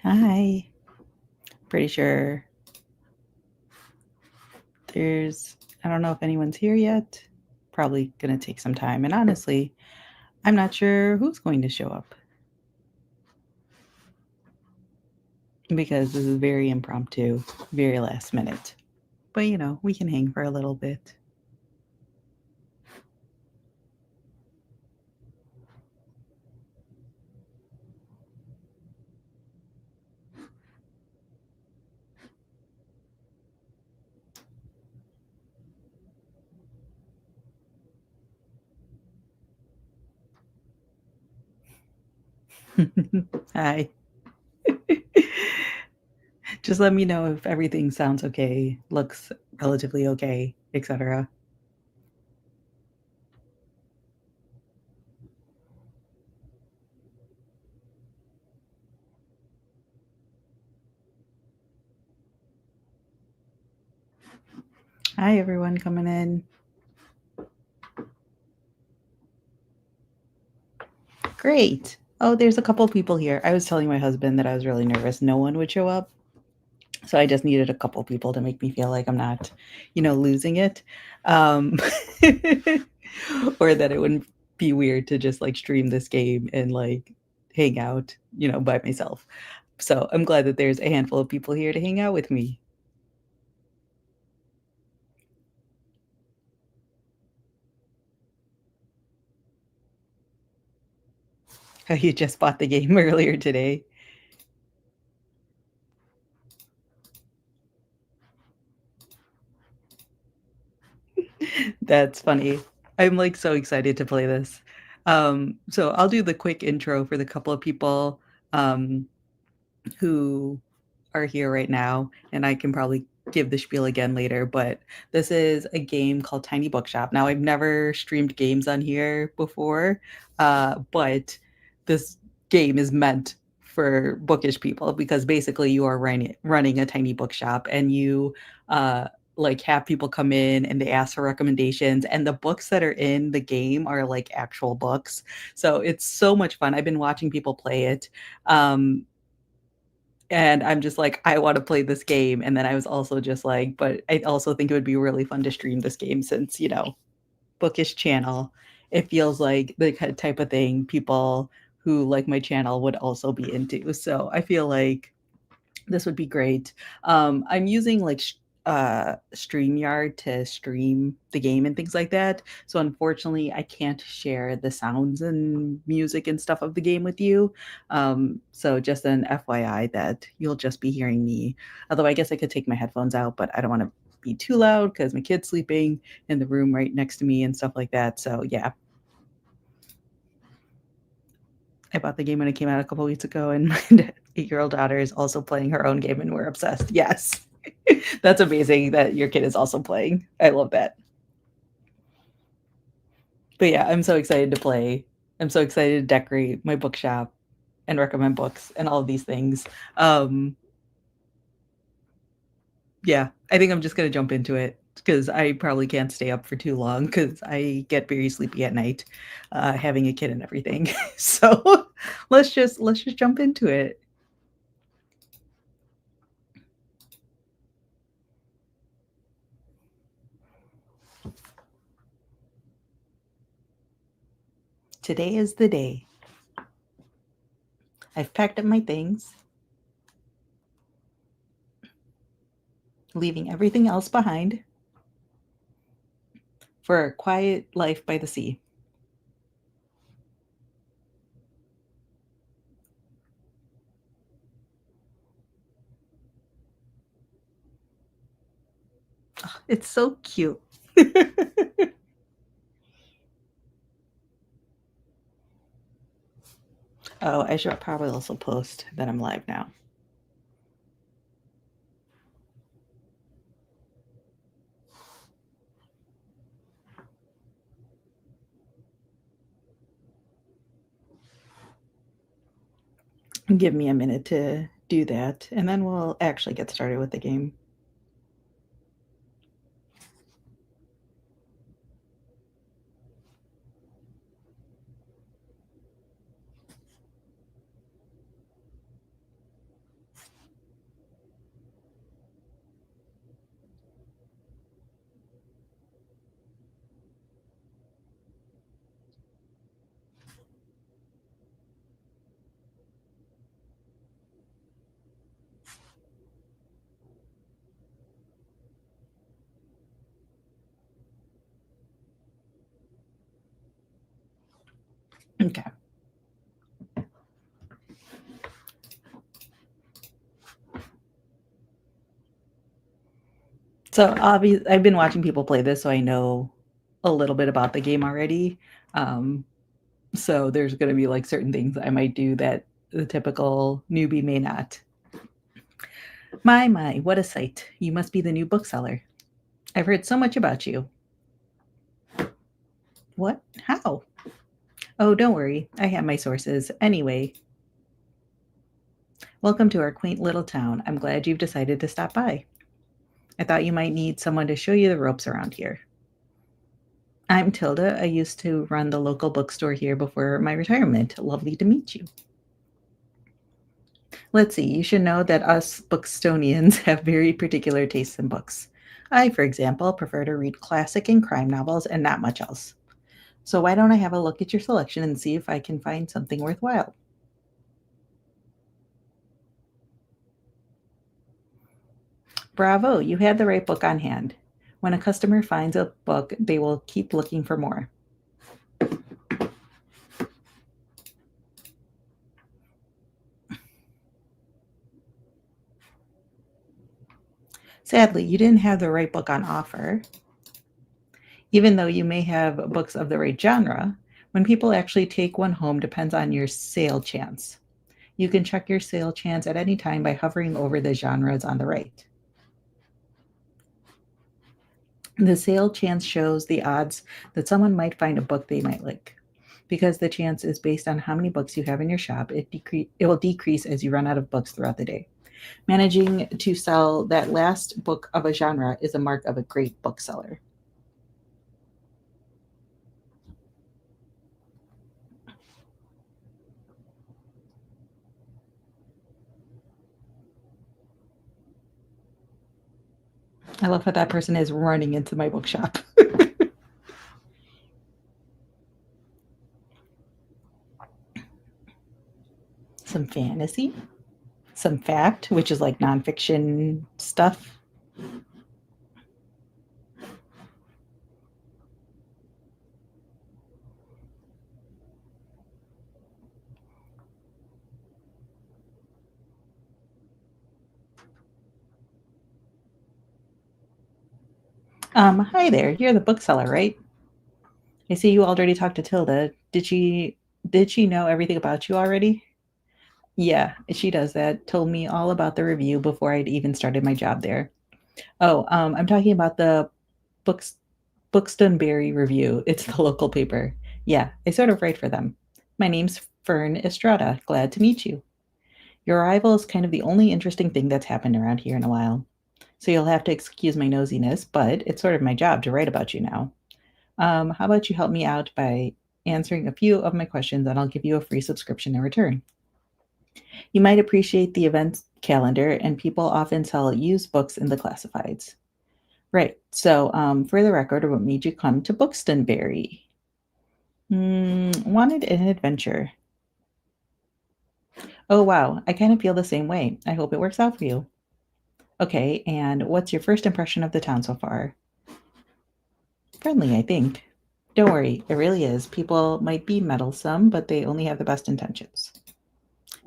Hi. Pretty sure I don't know if anyone's here yet. Probably going to take some time. And honestly, I'm not sure who's going to show up because this is very impromptu, very last minute. But we can hang for a little bit. Hi. Just let me know if everything sounds okay, looks relatively okay, etc. Hi, everyone coming in. Great. Oh, there's a couple people here. I was telling my husband that I was really nervous no one would show up. So I just needed a couple people to make me feel like I'm not, losing it. Um, or that it wouldn't be weird to just like stream this game and like hang out, by myself. So I'm glad that there's a handful of people here to hang out with me. You just bought the game earlier today. That's funny. I'm like so excited to play this. So I'll do the quick intro for the couple of people um, who are here right now, and I can probably give the spiel again later. But this is a game called Tiny Bookshop. Now, I've never streamed games on here before, but this game is meant for bookish people because basically you are running a tiny bookshop and you like have people come in and they ask for recommendations, and the books that are in the game are like actual books. So it's so much fun. I've been watching people play it. And I'm just like, I want to play this game. And then I was also just like, but I also think it would be really fun to stream this game since, bookish channel. It feels like the type of thing people who like my channel would also be into. So I feel like this would be great. I'm using like StreamYard to stream the game and things like that. So unfortunately, I can't share the sounds and music and stuff of the game with you. So just an FYI that you'll just be hearing me. Although I guess I could take my headphones out, but I don't want to be too loud because my kid's sleeping in the room right next to me and stuff like that. So yeah, I bought the game when it came out a couple weeks ago, and my 8-year-old daughter is also playing her own game, and we're obsessed. Yes. That's amazing that your kid is also playing. I love that. But yeah, I'm so excited to play. I'm so excited to decorate my bookshop and recommend books and all of these things. Um, yeah, I think I'm just gonna jump into it because I probably can't stay up for too long because I get very sleepy at night, having a kid and everything. So let's just jump into it. Today is the day. I've packed up my things, leaving everything else behind for a quiet life by the sea. It's so cute. Oh, I should probably also post that I'm live now. Give me a minute to do that, and then we'll actually get started with the game. Okay. So I've been watching people play this, so I know a little bit about the game already. Um, so there's going to be like certain things I might do that the typical newbie may not. My, what a sight. You must be the new bookseller. I've heard so much about you. What? How? Oh, don't worry. I have my sources. Anyway, welcome to our quaint little town. I'm glad you've decided to stop by. I thought you might need someone to show you the ropes around here. I'm Tilda. I used to run the local bookstore here before my retirement. Lovely to meet you. Let's see, you should know that us Bookstonians have very particular tastes in books. I, for example, prefer to read classic and crime novels and not much else. So why don't I have a look at your selection and see if I can find something worthwhile? Bravo, you had the right book on hand. When a customer finds a book, they will keep looking for more. Sadly, you didn't have the right book on offer. Even though you may have books of the right genre, when people actually take one home depends on your sale chance. You can check your sale chance at any time by hovering over the genres on the right. The sale chance shows the odds that someone might find a book they might like. Because the chance is based on how many books you have in your shop, it will decrease as you run out of books throughout the day. Managing to sell that last book of a genre is a mark of a great bookseller. I love how that person is running into my bookshop. Some fantasy, some fact, which is like nonfiction stuff. Hi there. You're the bookseller, right? I see you already talked to Tilda. Did she know everything about you already? Yeah, she does that. Told me all about the review before I'd even started my job there. Oh, I'm talking about the books Bookstonberry review. It's the local paper. Yeah, I sort of write for them. My name's Fern Estrada. Glad to meet you. Your arrival is kind of the only interesting thing that's happened around here in a while. So you'll have to excuse my nosiness, but it's sort of my job to write about you now. How about you help me out by answering a few of my questions and I'll give you a free subscription in return? You might appreciate the event calendar, and people often sell used books in the classifieds. Right. So, for the record, what made you come to Bookstonberry? Wanted an adventure. Oh, wow. I kind of feel the same way. I hope it works out for you. Okay. And what's your first impression of the town so far? Friendly, I think. Don't worry. It really is. People might be meddlesome, but they only have the best intentions.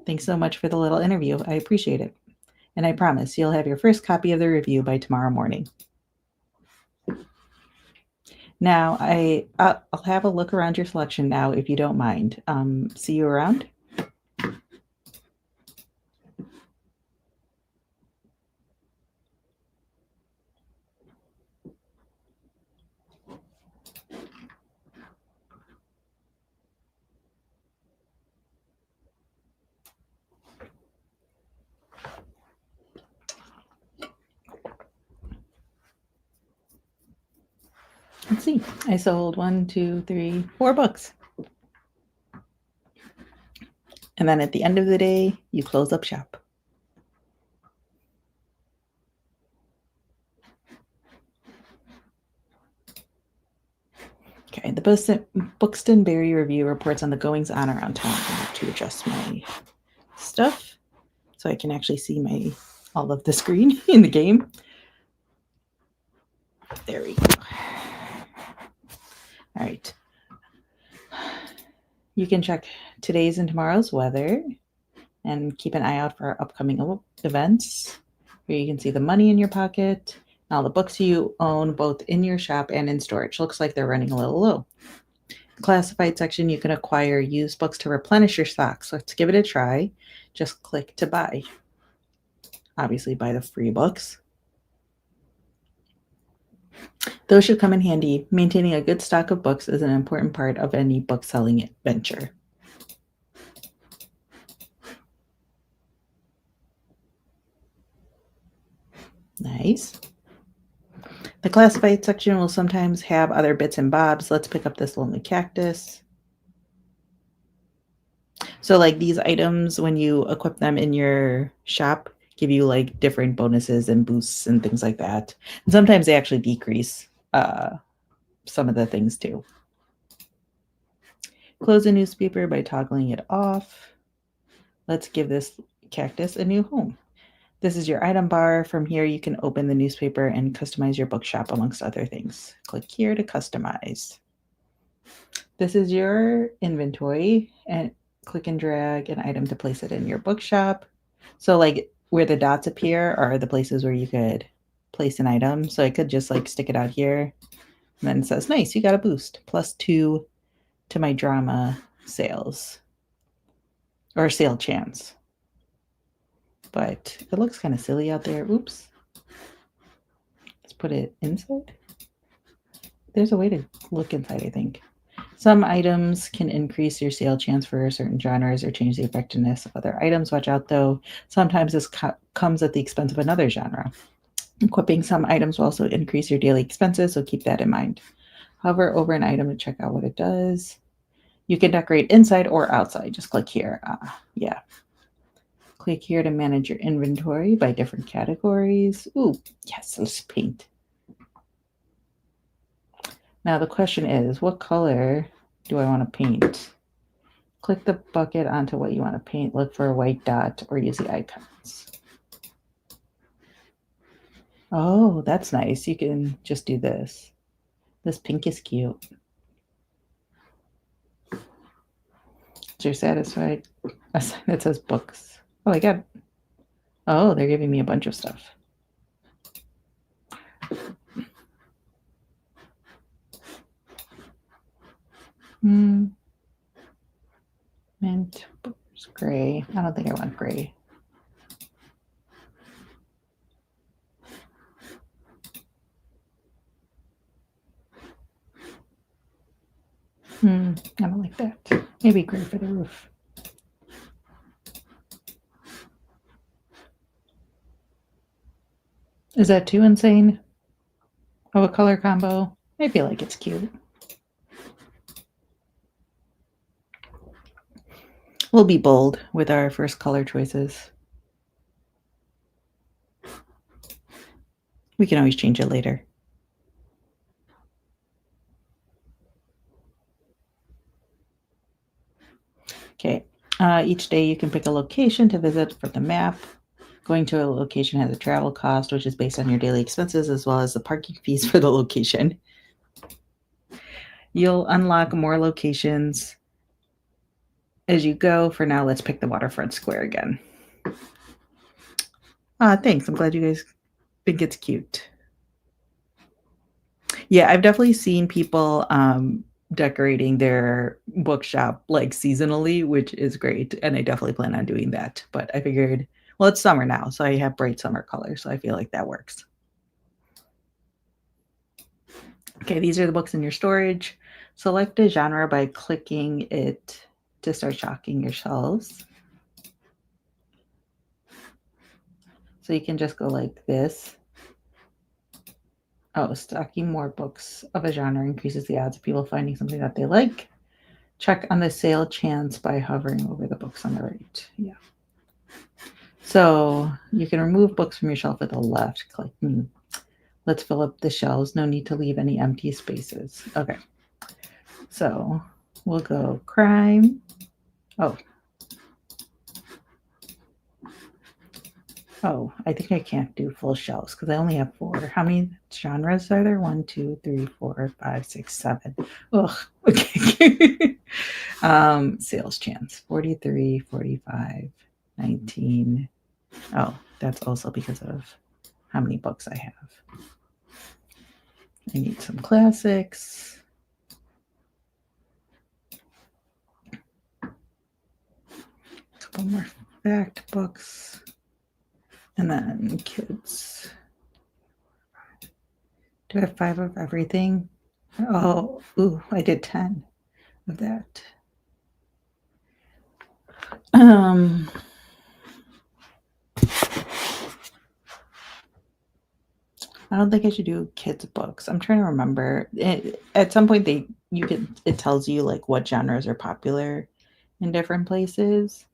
Thanks so much for the little interview. I appreciate it. And I promise you'll have your first copy of the review by tomorrow morning. Now, I'll have a look around your selection now, if you don't mind. See you around. Let's see. I sold one, two, three, four books. And then at the end of the day, you close up shop. Okay, the Buxtonberry review reports on the goings on around town. I have to adjust my stuff so I can actually see my all of the screen in the game. There we go. All right. You can check today's and tomorrow's weather and keep an eye out for upcoming events. Here you can see the money in your pocket, all the books you own, both in your shop and in storage. Looks like they're running a little low. Classified section, you can acquire used books to replenish your stocks. Let's give it a try. Just click to buy. Obviously, buy the free books. Those should come in handy. Maintaining a good stock of books is an important part of any book selling venture. Nice. The classified section will sometimes have other bits and bobs. Let's pick up this lonely cactus. So like these items, when you equip them in your shop, give you like different bonuses and boosts and things like that. And sometimes they actually decrease some of the things too. Close a newspaper by toggling it off. Let's give this cactus a new home. This is your item bar. From here, you can open the newspaper and customize your bookshop amongst other things. Click here to customize. This is your inventory, and click and drag an item to place it in your bookshop. So like where the dots appear are the places where you could place an item. So I could just like stick it out here, and then it says, nice, you got a boost. +2 to my drama sales or sale chance. But it looks kind of silly out there. Oops. Let's put it inside. There's a way to look inside, I think. Some items can increase your sale chance for certain genres or change the effectiveness of other items. Watch out, though. Sometimes this comes at the expense of another genre. Equipping some items will also increase your daily expenses, so keep that in mind. Hover over an item to check out what it does. You can decorate inside or outside. Just click here. Yeah. Click here to manage your inventory by different categories. Ooh, yes, let's paint. Now the question is, what color do I want to paint? Click the bucket onto what you want to paint. Look for a white dot or use the icons. Oh, that's nice. You can just do this. This pink is cute. So you're satisfied? A sign that says books. Oh, I got it. Oh, they're giving me a bunch of stuff. Mint, books, gray. I don't think I want gray. I don't like that. Maybe gray for the roof. Is that too insane of a color combo? I feel like it's cute. We'll be bold with our first color choices. We can always change it later. Okay. Each day you can pick a location to visit from the map. Going to a location has a travel cost, which is based on your daily expenses, as well as the parking fees for the location. You'll unlock more locations as you go. For now, let's pick the waterfront square again. Thanks. I'm glad you guys think it's cute. Yeah, I've definitely seen people decorating their bookshop like seasonally, which is great. And I definitely plan on doing that. But I figured, well, it's summer now, so I have bright summer colors. So I feel like that works. Okay, these are the books in your storage. Select a genre by clicking it to start stocking your shelves. So you can just go like this. Oh, stocking more books of a genre increases the odds of people finding something that they like. Check on the sale chance by hovering over the books on the right. Yeah. So you can remove books from your shelf at the left. Click. Let's fill up the shelves. No need to leave any empty spaces. Okay. So we'll go crime. Oh. Oh, I think I can't do full shelves because I only have four. How many genres are there? One, two, three, four, five, six, seven. Ugh. Okay. Sales chance 43, 45, 19. Oh, that's also because of how many books I have. I need some classics. A couple more fact books. And then kids. Do I have 5 of everything? Oh, ooh, I did 10 of that. Um, I don't think I should do kids books. I'm trying to remember. At some point, it tells you like what genres are popular in different places.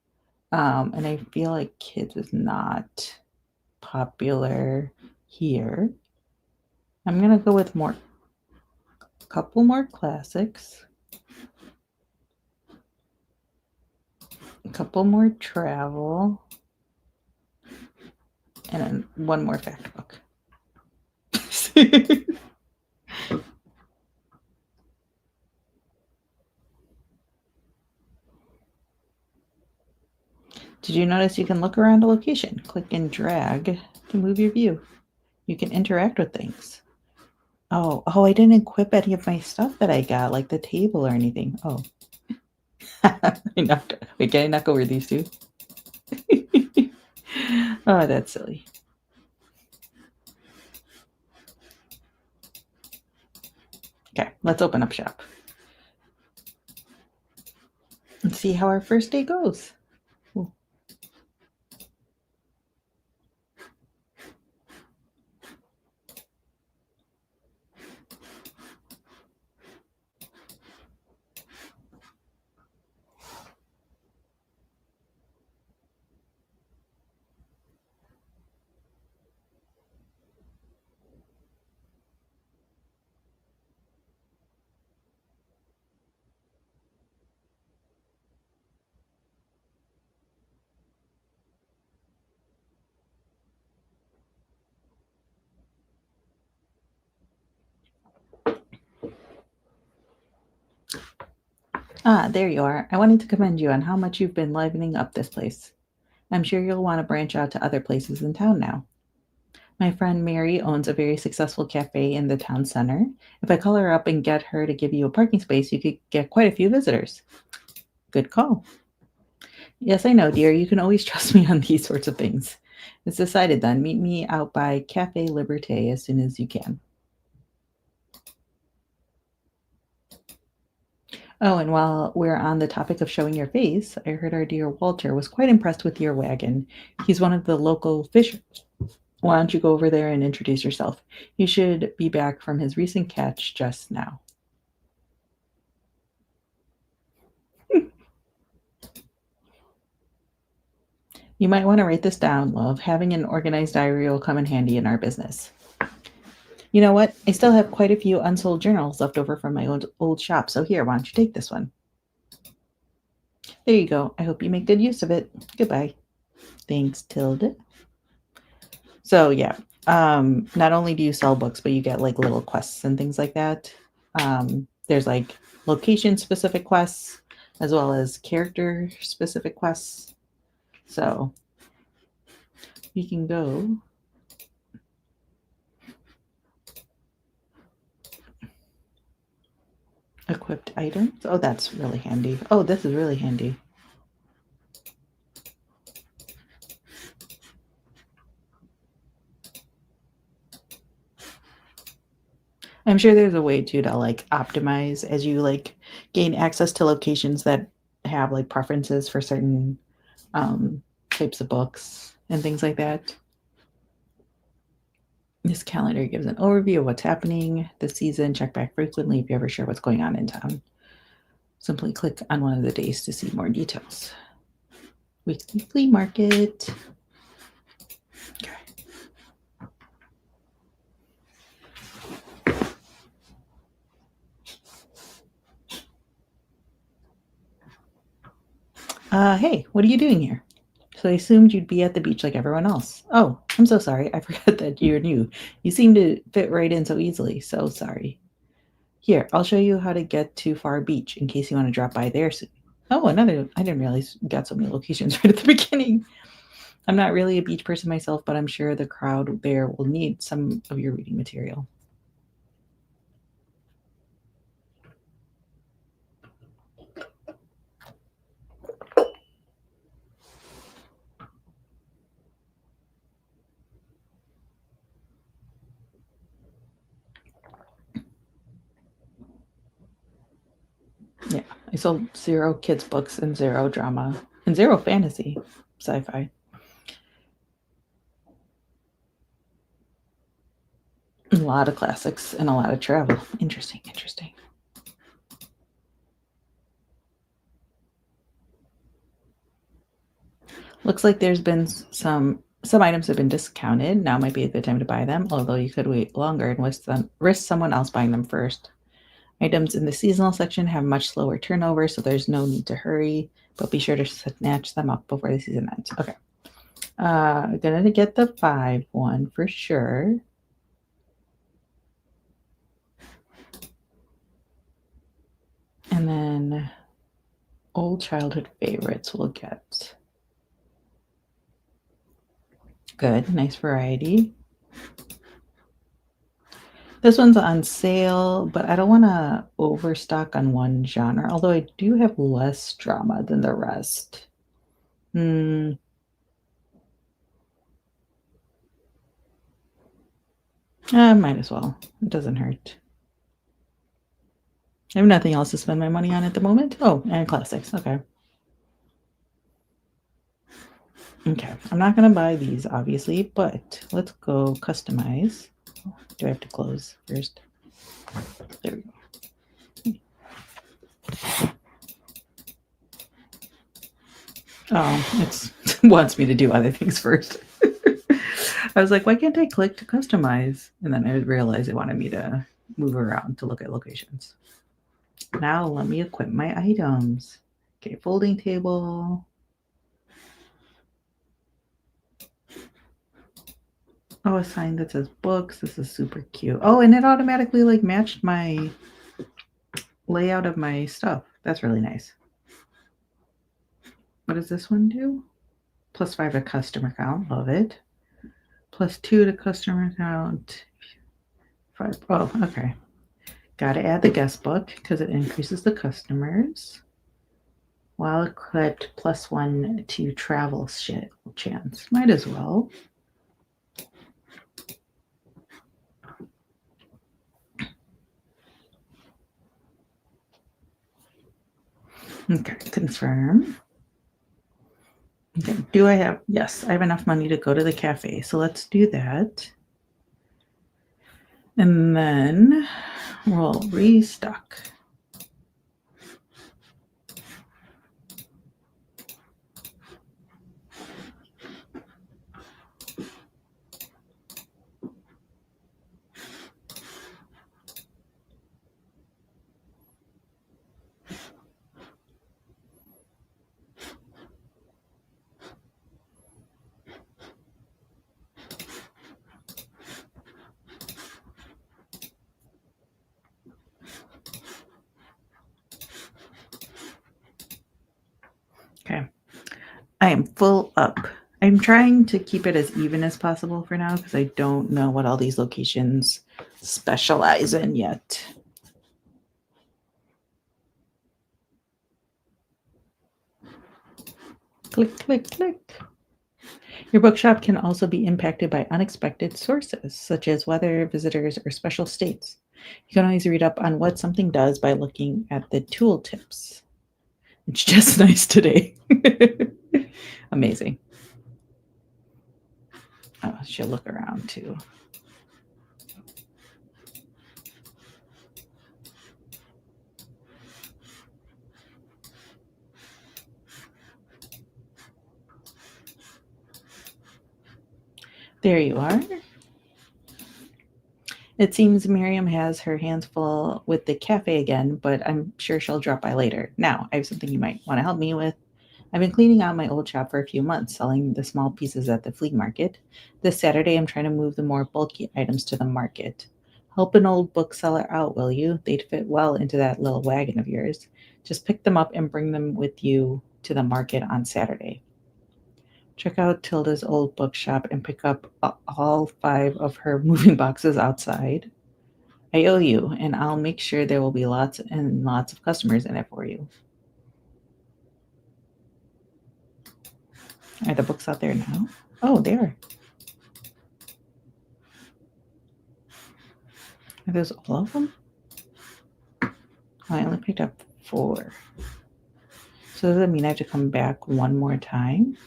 And I feel like kids is not popular here. I'm gonna go with a couple more classics, a couple more travel, and then one more fact book. Did you notice you can look around a location? Click and drag to move your view. You can interact with things. Oh, I didn't equip any of my stuff that I got, like the table or anything. Oh. Wait, can I knock over these two? Oh, that's silly. Okay, let's open up shop. Let's see how our first day goes. Ooh. Ah, there you are. I wanted to commend you on how much you've been livening up this place. I'm sure you'll want to branch out to other places in town now. My friend Mary owns a very successful cafe in the town center. If I call her up and get her to give you a parking space, you could get quite a few visitors. Good call. Yes, I know, dear. You can always trust me on these sorts of things. It's decided then. Meet me out by Cafe Liberté as soon as you can. Oh, and while we're on the topic of showing your face, I heard our dear Walter was quite impressed with your wagon. He's one of the local fishers. Why don't you go over there and introduce yourself? He should be back from his recent catch just now. You might want to write this down, love. Having an organized diary will come in handy in our business. You know what? I still have quite a few unsold journals left over from my old shop, so here, why don't you take this one? There you go. I hope you make good use of it. Goodbye. Thanks, Tilda. So yeah, not only do you sell books, but you get like little quests and things like that. There's like location specific quests as well as character specific quests. So we can go equipped items. Oh, that's really handy. Oh, this is really handy. I'm sure there's a way to like optimize as you like gain access to locations that have like preferences for certain types of books and things like that. This calendar gives an overview of what's happening this season. Check back frequently if you're ever sure what's going on in town. Simply click on one of the days to see more details. Weekly flea market. Okay. Hey, what are you doing here? So I assumed you'd be at the beach like everyone else. Oh, I'm so sorry. I forgot that you're new. You seem to fit right in so easily. So sorry. Here, I'll show you how to get to Far Beach in case you want to drop by there soon. Oh, another. I didn't realize you got so many locations right at the beginning. I'm not really a beach person myself, but I'm sure the crowd there will need some of your reading material. Yeah, I sold 0 kids books and 0 drama and 0 fantasy sci-fi. A lot of classics and a lot of travel. Interesting, interesting. Looks like there's been some items have been discounted. Now might be a good time to buy them, although you could wait longer and risk someone else buying them first. Items in the seasonal section have much slower turnover, so there's no need to hurry, but be sure to snatch them up before the season ends. Okay. I'm gonna get the 5 one for sure. And then old childhood favorites we'll get. Good, nice variety. This one's on sale, but I don't want to overstock on one genre, although I do have less drama than the rest. Might as well. It doesn't hurt. I have nothing else to spend my money on at the moment. Oh, and classics. Okay. Okay. I'm not going to buy these, obviously, but let's go customize. Do I have to close first? There we go. Oh, it wants me to do other things first. I was like, why can't I click to customize? And then I realized it wanted me to move around to look at locations. Now let me equip my items. Okay, folding table. Oh, a sign that says books. This is super cute. Oh, and it automatically like matched my layout of my stuff. That's really nice. What does this one do? +5 to customer count. Love it. +2 to customer count. 5. Oh, okay. Got to add the guest book because it increases the customers. While equipped, +1 to travel chance. Might as well. Okay, confirm. Okay, do I have, yes, I have enough money to go to the cafe. So let's do that. And then we'll restock. Okay. I am full up. I'm trying to keep it as even as possible for now because I don't know what all these locations specialize in yet. Click, click, click. Your bookshop can also be impacted by unexpected sources, such as weather, visitors, or special states. You can always read up on what something does by looking at the tooltips. It's just nice today. Amazing. Oh, I should look around too. There you are. It seems Miriam has her hands full with the cafe again, but I'm sure she'll drop by later. Now, I have something you might want to help me with. I've been cleaning out my old shop for a few months, selling the small pieces at the flea market. This Saturday, I'm trying to move the more bulky items to the market. Help an old bookseller out, will you? They'd fit well into that little wagon of yours. Just pick them up and bring them with you to the market on Saturday. Check out Tilda's old bookshop and pick up all five of her moving boxes outside. I owe you, and I'll make sure there will be lots and lots of customers in it for you. Are the books out there now? Oh, there. Are those all of them? Oh, I only picked up four. So does that mean I have to come back one more time?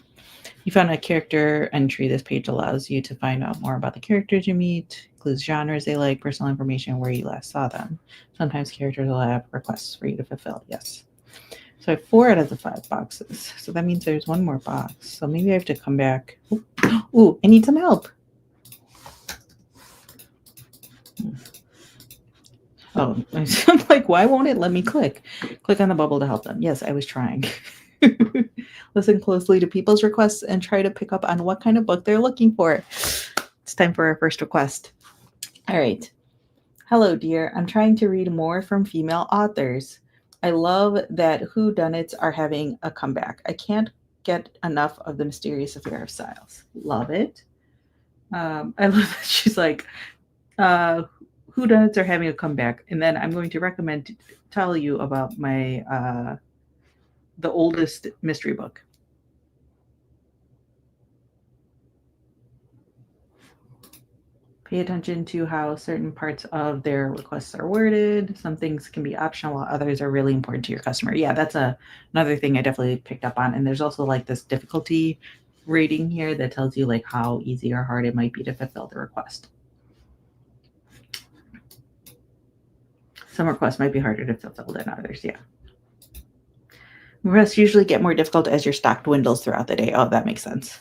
You found a character entry. This page allows you to find out more about the characters you meet, includes genres they like, personal information, where you last saw them. Sometimes characters will have requests for you to fulfill. Yes. So I have four out of the five boxes. So that means there's one more box. So maybe I have to come back. Ooh, I need some help. Oh, I'm like, why won't it let me click? Click on the bubble to help them. Yes, I was trying. Listen closely to people's requests and try to pick up on what kind of book they're looking for. It's time for our first request. All right. Hello, dear. I'm trying to read more from female authors. I love that whodunits are having a comeback. I can't get enough of the mysterious affair of Styles. Love it. I love that she's like, uh, whodunits are having a comeback, and then I'm going to tell you about my the oldest mystery book. Pay attention to how certain parts of their requests are worded. Some things can be optional, while others are really important to your customer. Yeah, that's another thing I definitely picked up on. And there's also like this difficulty rating here that tells you like how easy or hard it might be to fulfill the request. Some requests might be harder to fulfill than others. Yeah. Requests usually get more difficult as your stock dwindles throughout the day. Oh, that makes sense.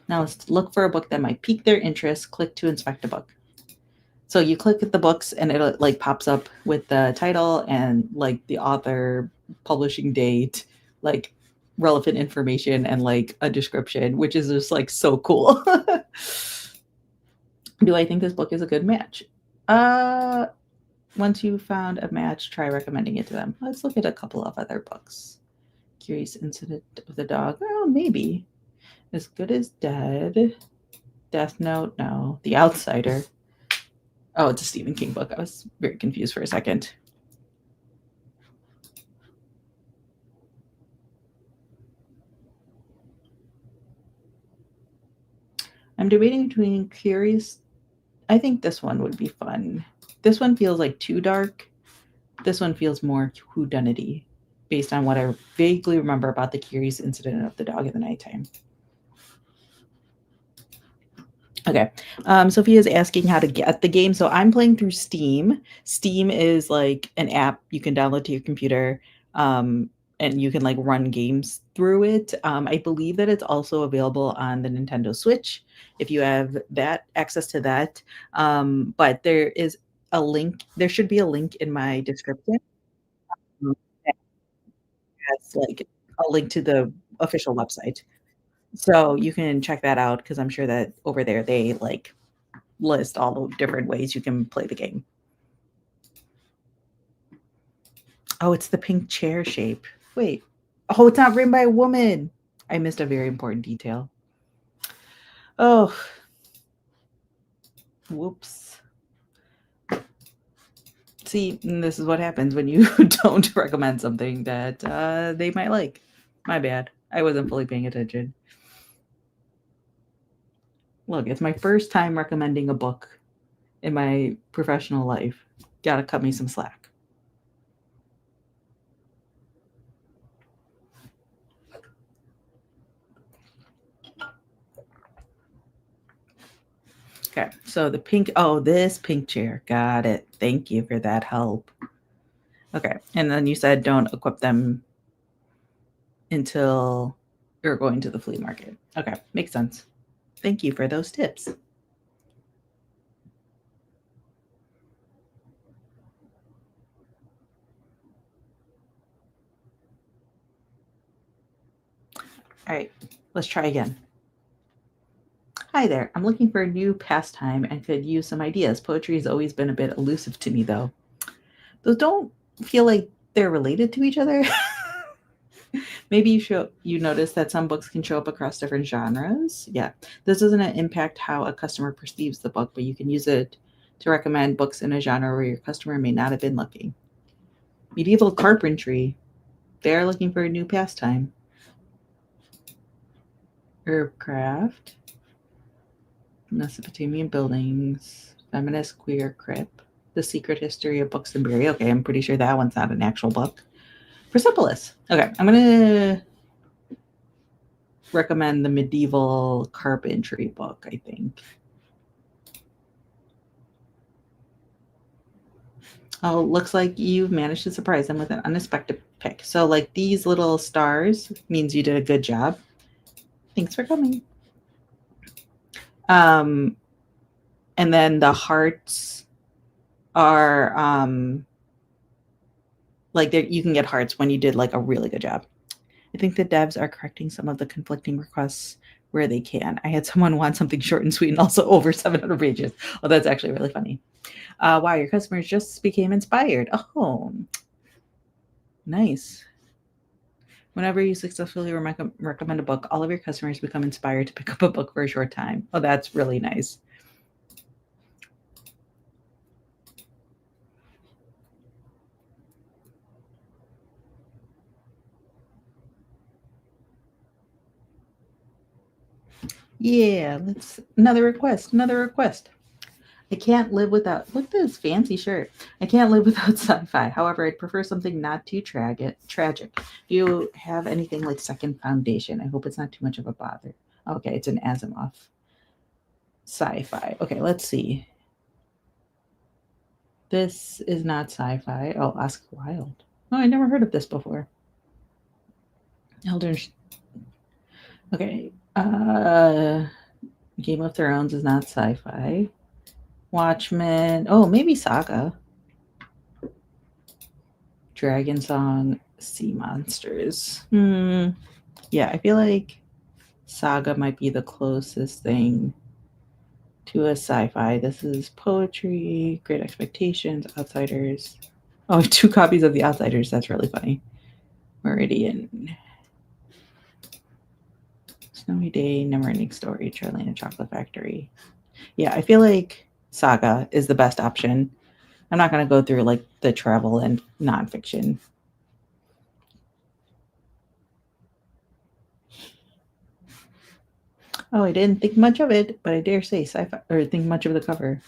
Now let's look for a book that might pique their interest. Click to inspect a book. So you click at the books and it like pops up with the title and like the author, publishing date, like relevant information and like a description, which is just like so cool. Do I think this book is a good match? Uh Once you found a match, try recommending it to them. Let's look at a couple of other books. Curious Incident of the Dog. Oh, maybe. As Good as Dead. Death Note, no. The Outsider. Oh, it's a Stephen King book. I was very confused for a second. I'm debating between Curious. I think this one would be fun. This one feels like too dark. This one feels more whodunity, based on what I vaguely remember about the Curious Incident of the Dog in the Nighttime. Okay. Sophia is asking how to get the game. So I'm playing through Steam. Steam is like an app you can download to your computer, and you can like run games through it. I believe that it's also available on the Nintendo Switch if you have that access to that. But there is a link. There should be a link in my description that has like a link to the official website. So you can check that out because I'm sure that over there they like list all the different ways you can play the game. Oh, it's the pink chair shape. Wait. Oh, it's not written by a woman. I missed a very important detail. Oh, whoops. See, this is what happens when you don't recommend something that they might like. My bad. I wasn't fully paying attention. Look, it's my first time recommending a book in my professional life. Gotta cut me some slack. Okay, so the pink, oh, this pink chair. Got it. Thank you for that help. Okay, and then you said don't equip them until you're going to the flea market. Okay, makes sense. Thank you for those tips. All right, let's try again. Hi there. I'm looking for a new pastime and could use some ideas. Poetry has always been a bit elusive to me, though. Those don't feel like they're related to each other. Maybe you notice that some books can show up across different genres. Yeah, this doesn't impact how a customer perceives the book, but you can use it to recommend books in a genre where your customer may not have been looking. Medieval carpentry. They're looking for a new pastime. Herb craft. Mesopotamian buildings. Feminist queer crip. The Secret History of Books and Beauty. Okay, I'm pretty sure that one's not an actual book. Persepolis. Okay, I'm gonna recommend the medieval carpentry book, I think. Oh, looks like you've managed to surprise them with an unexpected pick. So, like, these little stars means you did a good job. Thanks for coming. Um, and then the hearts are like you can get hearts when you did like a really good job. I think the devs are correcting some of the conflicting requests where they can. I had someone want something short and sweet and also over 700 pages. Oh, that's actually really funny. Wow, your customers just became inspired. Oh, nice. Whenever you successfully recommend a book, all of your customers become inspired to pick up a book for a short time. Oh, that's really nice. Yeah, let's another request. Another request. I can't live without look at this fancy shirt. I can't live without sci-fi. However, I'd prefer something not too tragic. Do you have anything like Second Foundation? I hope it's not too much of a bother. Okay, it's an Asimov sci-fi. Okay, let's see. This is not sci-fi. Oh, Oscar Wilde. Oh, I never heard of this before. Elder. Okay. Game of Thrones is not sci-fi. Watchmen. Oh, maybe Saga. Dragon Song. Sea Monsters. Yeah, I feel like Saga might be the closest thing to a sci-fi. This is poetry, Great Expectations, Outsiders. Oh, two copies of The Outsiders. That's really funny. Meridian. Snowy Day, Neverending Story, Charlie and the Chocolate Factory. Yeah, I feel like Saga is the best option. I'm not going to go through like the travel and nonfiction. Oh, I didn't think much of it, but I dare say sci-fi or think much of the cover.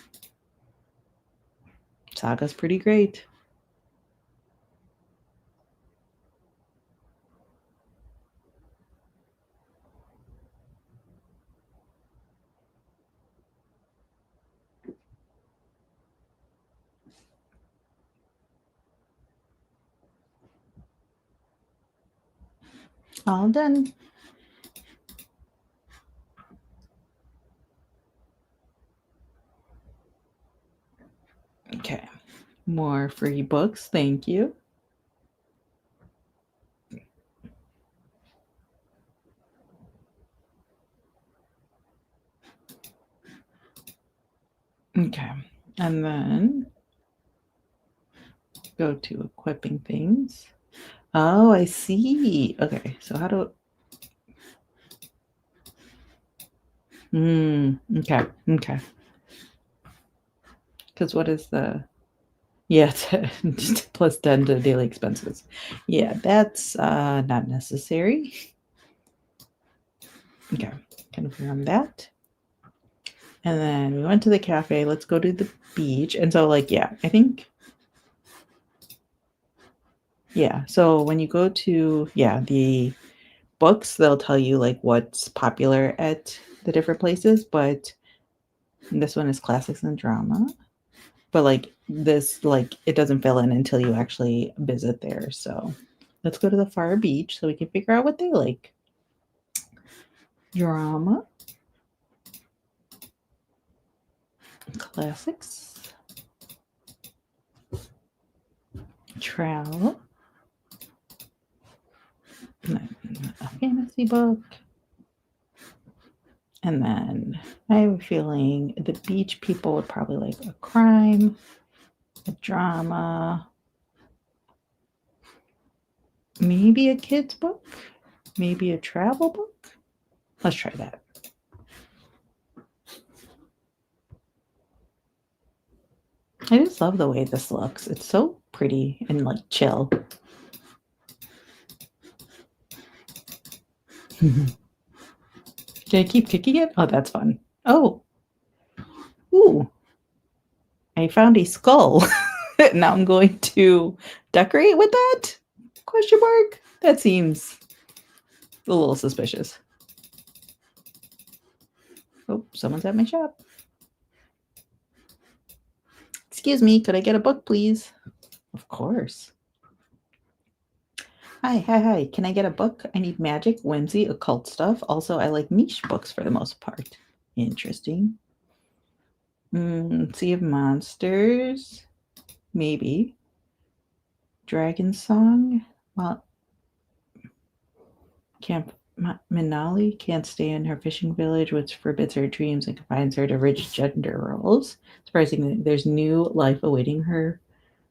Saga's pretty great. All done. Okay. More free books. Thank you. Okay. And then go to equipping things. Oh, I see. Okay. So how do okay. Okay. Because what is the yeah, plus 10 to daily expenses. Yeah, that's not necessary. Okay, confirm that. And then we went to the cafe. Let's go to the beach. And so, like, yeah, I think, yeah. So when you go to, yeah, the books, they'll tell you like what's popular at the different places. But this one is classics and drama. But like this, like, it doesn't fill in until you actually visit there. So let's go to the far beach so we can figure out what they like. Drama. Classics. Travel. fantasy book. And then I have a feeling the beach people would probably like a crime, a drama, maybe a kid's book, maybe a travel book. Let's try that. I just love the way this looks. It's so pretty and like chill. Did I keep kicking it? Oh, that's fun. Oh. Ooh. I found a skull. Now I'm going to decorate with that? Question mark? That seems a little suspicious. Oh, someone's at my shop. Excuse me, could I get a book, please? Of course. Hi. Can I get a book? I need magic, whimsy, occult stuff. Also, I like niche books for the most part. Interesting. Sea of Monsters. Maybe. Dragon Song. Well, Camp Minali can't stay in her fishing village, which forbids her dreams and confines her to rigid gender roles. Surprisingly, there's new life awaiting her.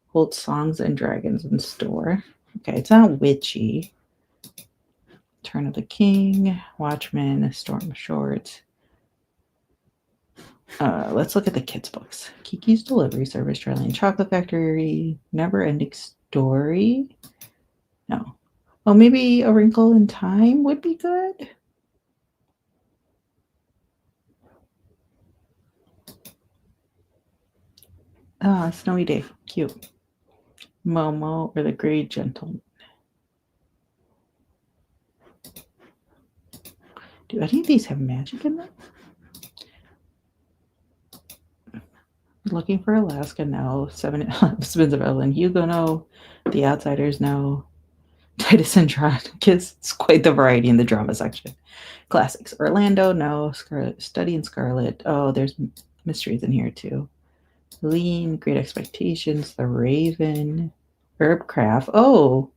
Holds songs and dragons in store. Okay, it's not witchy. Turn of the King, Watchmen, Storm Short. Let's look at the kids' books. Kiki's Delivery Service, Charlie and Chocolate Factory, Never Ending Story. No. Oh, maybe A Wrinkle in Time would be good. Snowy Day. Cute. Momo or the Grey Gentleman. Do any of these have magic in them? Looking for Alaska, no. Seven Spins of Evelyn Hugo, no. The Outsiders, no. Titus Andronicus. It's quite the variety in the drama section. Classics. Orlando, no. Study in Scarlet. Oh, there's mysteries in here too. Lean, Great Expectations, The Raven, Herbcraft. Oh,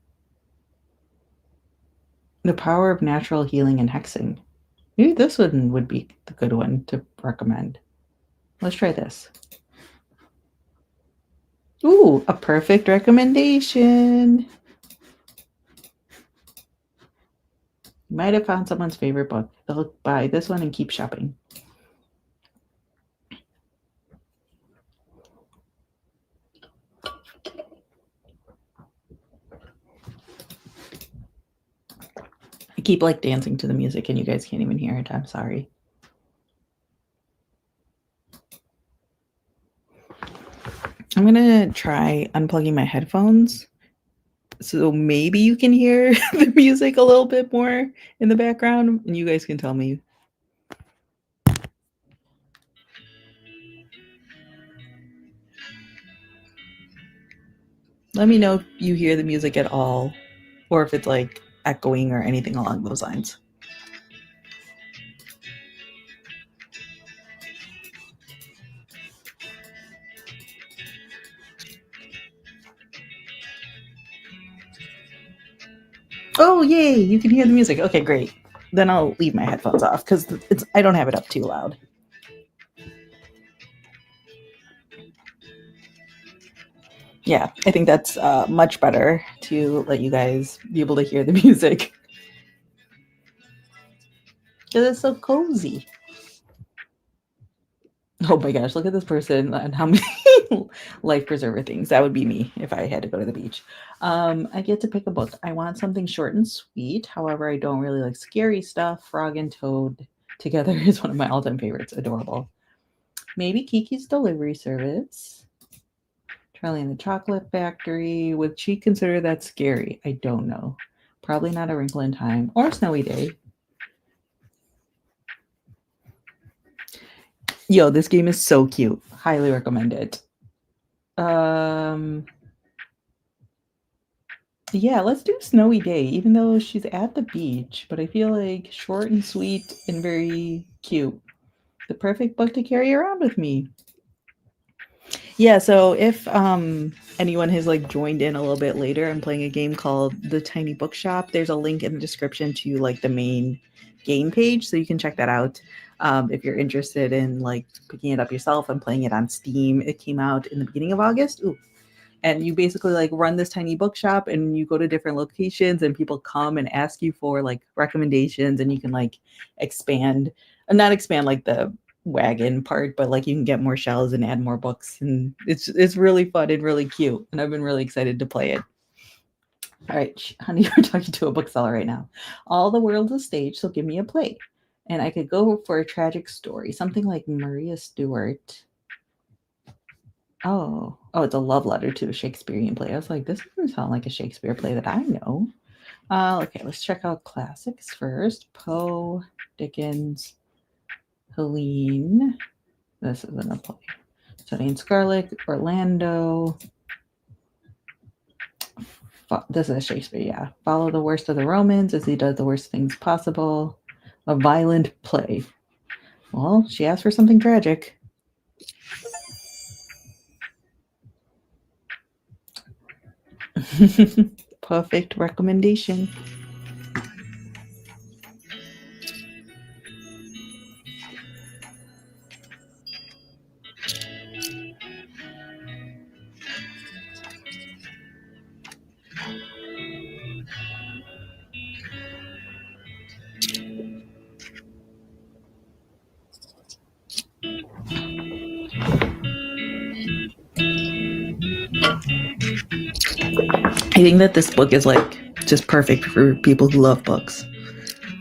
The Power of Natural Healing and Hexing. Maybe this one would be the good one to recommend. Let's try this. Ooh, a perfect recommendation. You might have found someone's favorite book. They'll buy this one and keep shopping. I keep like dancing to the music and you guys can't even hear it. I'm sorry. I'm gonna try unplugging my headphones so maybe you can hear the music a little bit more in the background and you guys can tell me. Let me know if you hear the music at all or if it's like echoing or anything along those lines. Oh, yay, you can hear the music. Okay, great. Then I'll leave my headphones off because I don't have it up too loud. Yeah, I think that's much better to let you guys be able to hear the music because it's so cozy. Oh my gosh, look at this person and how many life preserver things. That would be me if I had to go to the beach. I get to pick a book. I want something short and sweet. However, I don't really like scary stuff. Frog and Toad together is one of my all-time favorites. Adorable. Maybe Kiki's Delivery Service. Charlie and the Chocolate Factory. Would she consider that scary? I don't know. Probably not A Wrinkle in Time or Snowy Day. Yo, this game is so cute. Highly recommend it. Yeah, let's do Snowy Day, even though she's at the beach, but I feel like short and sweet and very cute. The perfect book to carry around with me. Yeah, so if anyone has like joined in a little bit later, I'm playing a game called The Tiny Bookshop. There's a link in the description to like the main game page, so you can check that out. If you're interested in like picking it up yourself. I'm playing it on Steam. It came out in the beginning of August. Ooh, and you basically like run this tiny bookshop and you go to different locations and people come and ask you for like recommendations, and you can like expand, not expand like the wagon part, but like you can get more shelves and add more books, and it's really fun and really cute, and I've been really excited to play it. All right, honey, you're talking to a bookseller right now. All the world's a stage, so give me a play. And I could go for a tragic story, something like Maria Stuart. Oh, it's a love letter to a Shakespearean play. I was like, this doesn't sound like a Shakespeare play that I know. Okay, let's check out classics first. Poe, Dickens, Helene. This isn't a play. Sonny and Scarlet, Orlando. This is a Shakespeare, yeah. Follow the worst of the Romans as he does the worst things possible. A violent play. Well, she asked for something tragic. Perfect recommendation. I think that this book is like just perfect for people who love books.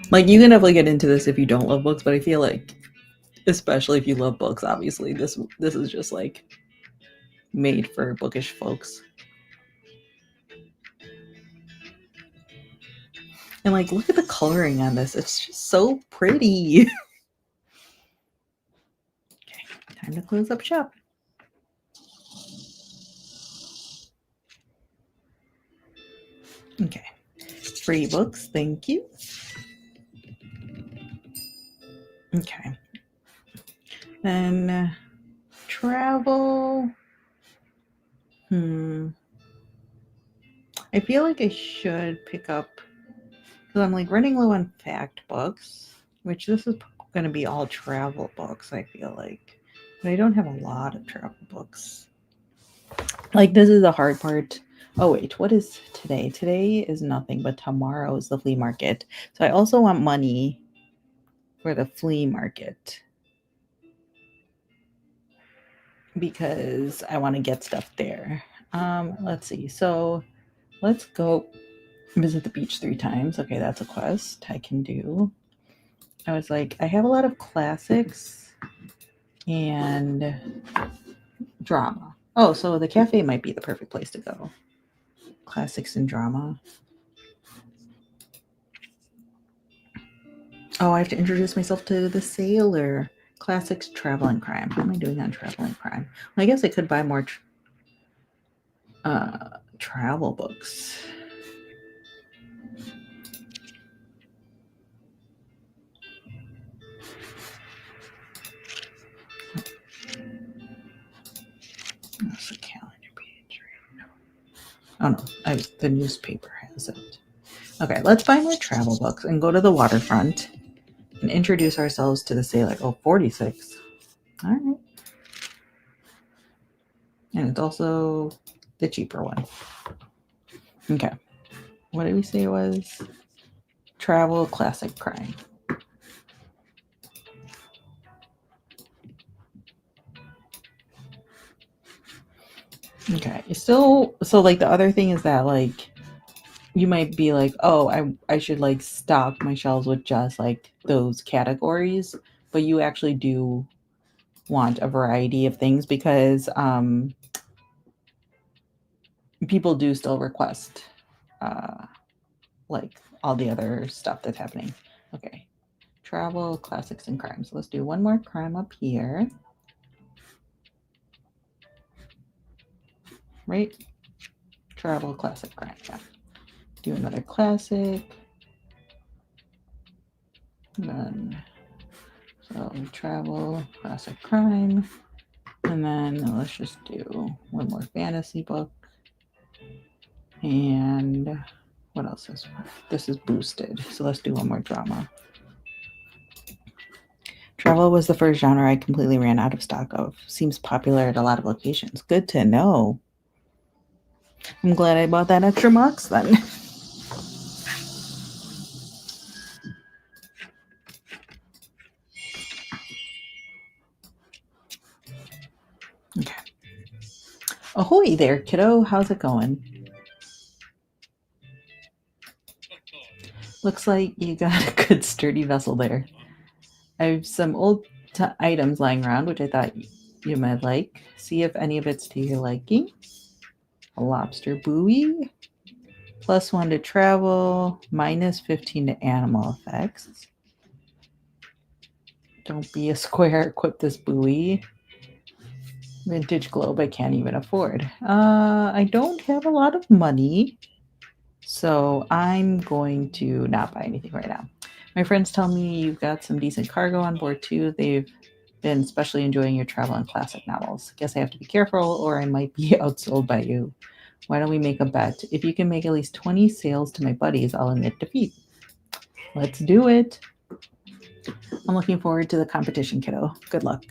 Like you can definitely get into this if you don't love books, but I feel like especially if you love books, obviously this is just like made for bookish folks. And like look at the coloring on this. It's just so pretty. Okay, time to close up shop. Okay. Free books, thank you. Okay. Then travel. I feel like I should pick up because I'm like running low on fact books, which this is going to be all travel books, I feel like. But I don't have a lot of travel books. Like, this is the hard part. Oh, wait, what is today? Today is nothing, but tomorrow is the flea market. So I also want money for the flea market because I want to get stuff there. Let's see. So let's go visit the beach 3 times. Okay, that's a quest I can do. I was like, I have a lot of classics and drama. Oh, so the cafe might be the perfect place to go. Classics and drama. Oh, I have to introduce myself to the sailor. Classics, travel, and crime. How am I doing on travel and crime? Well, I guess I could buy more travel books. That's a calendar page. Oh no, the newspaper has it. Okay, let's buy more travel books and go to the waterfront and introduce ourselves to the sailor. Oh, 46. All right. And it's also the cheaper one. Okay. What did we say it was? Travel, classic, crime. Okay. So like the other thing is that like you might be like, oh, I should like stock my shelves with just like those categories, but you actually do want a variety of things because people do still request like all the other stuff that's happening. Okay. Travel, classics, and crime. So let's do one more crime up here. Right? Travel, classic, crime. Yeah. Do another classic. And then, so travel, classic, crime. And then let's just do one more fantasy book. And what else is this is boosted, so let's do one more drama. Travel was the first genre I completely ran out of stock of. Seems popular at a lot of locations. Good to know. I'm glad I bought that extra box then. Okay. Ahoy there, kiddo. How's it going? Looks like you got a good sturdy vessel there. I have some old items lying around, which I thought you might like. See if any of it's to your liking. A lobster buoy. +1 to travel. -15 to animal effects. Don't be a square. Equip this buoy. Vintage globe I can't even afford. I don't have a lot of money, so I'm going to not buy anything right now. My friends tell me you've got some decent cargo on board too. They've been especially enjoying your travel and classic novels. Guess I have to be careful or I might be outsold by you. Why don't we make a bet? If you can make at least 20 sales to my buddies, I'll admit defeat. Let's do it. I'm looking forward to the competition, kiddo. Good luck.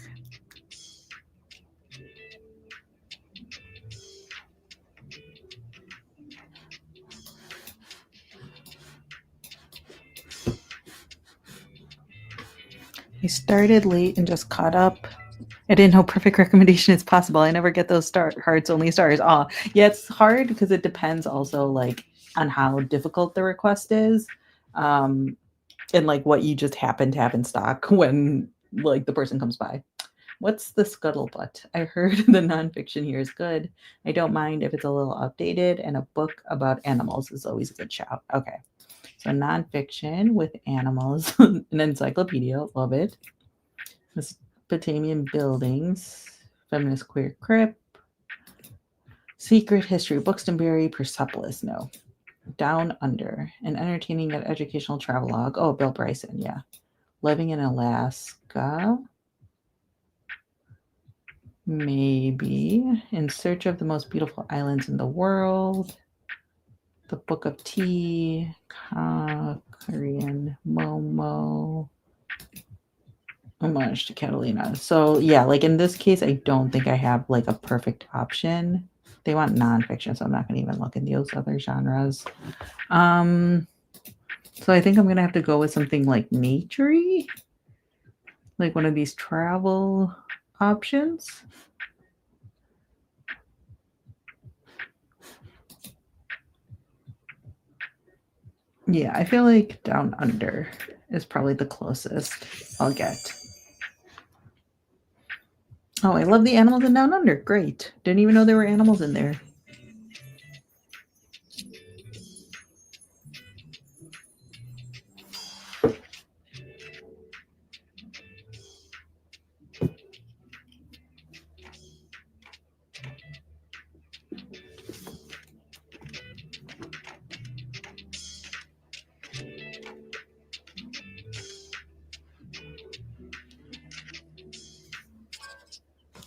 I started late and just caught up. I didn't know perfect recommendation is possible. I never get those hearts only stars. Oh, yeah, it's hard because it depends also like on how difficult the request is, and like what you just happen to have in stock when like the person comes by. What's the scuttlebutt? I heard the nonfiction here is good. I don't mind if it's a little outdated, and a book about animals is always a good shout. Okay, so nonfiction with animals, an encyclopedia, love it. Mesopotamian buildings, feminist queer crypt, secret history, Buxtonbury, Persepolis, no. Down Under, an entertaining yet educational travelogue. Oh, Bill Bryson, yeah. Living in Alaska, maybe. In Search of the Most Beautiful Islands in the World, The Book of Tea, Korean, Momo, Homage to Catalina. So yeah, like in this case, I don't think I have like a perfect option. They want nonfiction, so I'm not going to even look in those other genres. So I think I'm going to have to go with something like naturey, like one of these travel options. Yeah, I feel like Down Under is probably the closest I'll get. Oh, I love the animals in Down Under. Great. Didn't even know there were animals in there.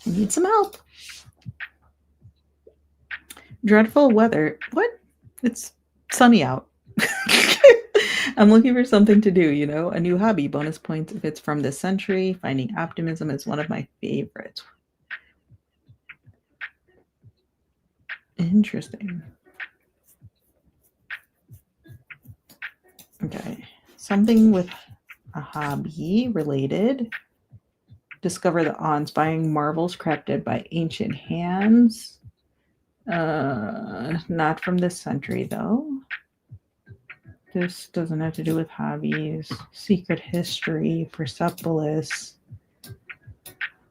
I need some help. Dreadful weather. What? It's sunny out. I'm looking for something to do, a new hobby. Bonus points if it's from this century. Finding optimism is one of my favorites. Interesting. Okay. Something with a hobby related. Discover the awe-inspiring marvels crafted by ancient hands. Not from this century, though. This doesn't have to do with hobbies. Secret history, Persepolis.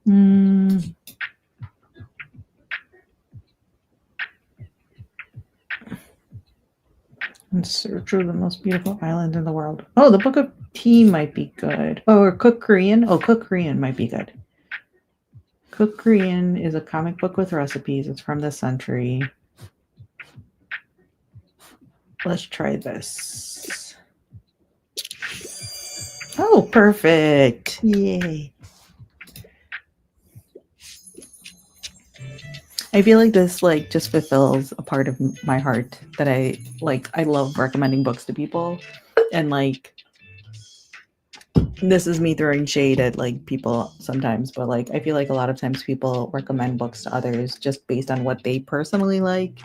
In Search of the Most Beautiful Island in the World. Oh, the Book of Tea might be good. Oh, or Cook Korean. Oh, Cook Korean might be good. Cook Korean is a comic book with recipes. It's from this century. Let's try this. Oh, perfect. Yay. I feel like this like just fulfills a part of my heart that I like. I love recommending books to people, and like this is me throwing shade at like people sometimes, but like I feel like a lot of times people recommend books to others just based on what they personally like.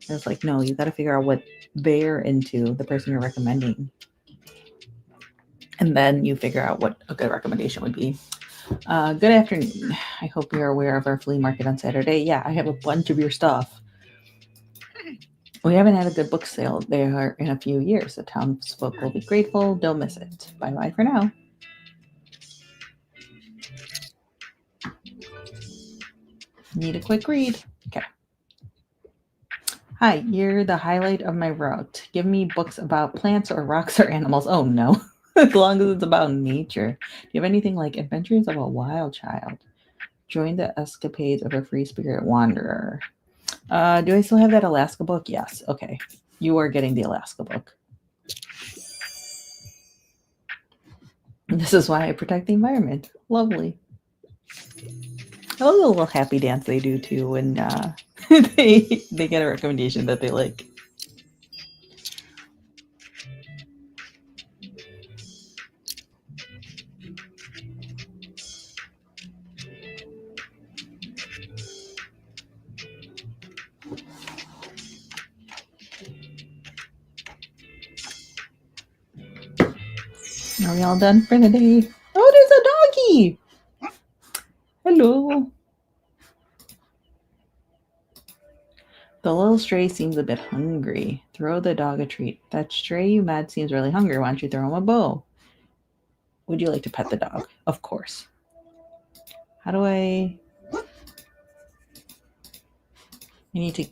And it's like, no, you got to figure out what they're into, the person you're recommending, and then you figure out what a good recommendation would be. Good afternoon. I hope you're aware of our flea market on Saturday. Yeah, I have a bunch of your stuff. We haven't had a good book sale there in a few years. The townsfolk will be grateful. Don't miss it. Bye bye for now. Need a quick read. Okay. Hi, you're the highlight of my route. Give me books about plants or rocks or animals. Oh no, as long as it's about nature. Do you have anything like Adventures of a Wild Child? Join the escapades of a free spirit wanderer. Do I still have that Alaska book? Yes. Okay. You are getting the Alaska book. This is why I protect the environment. Lovely. I love the little happy dance they do too when they get a recommendation that they like. Are we all done for the day? Oh, there's a doggy. Hello. The little stray seems a bit hungry. Throw the dog a treat. That stray you mad seems really hungry. Why don't you throw him a bow? Would you like to pet the dog? Of course. How do I need to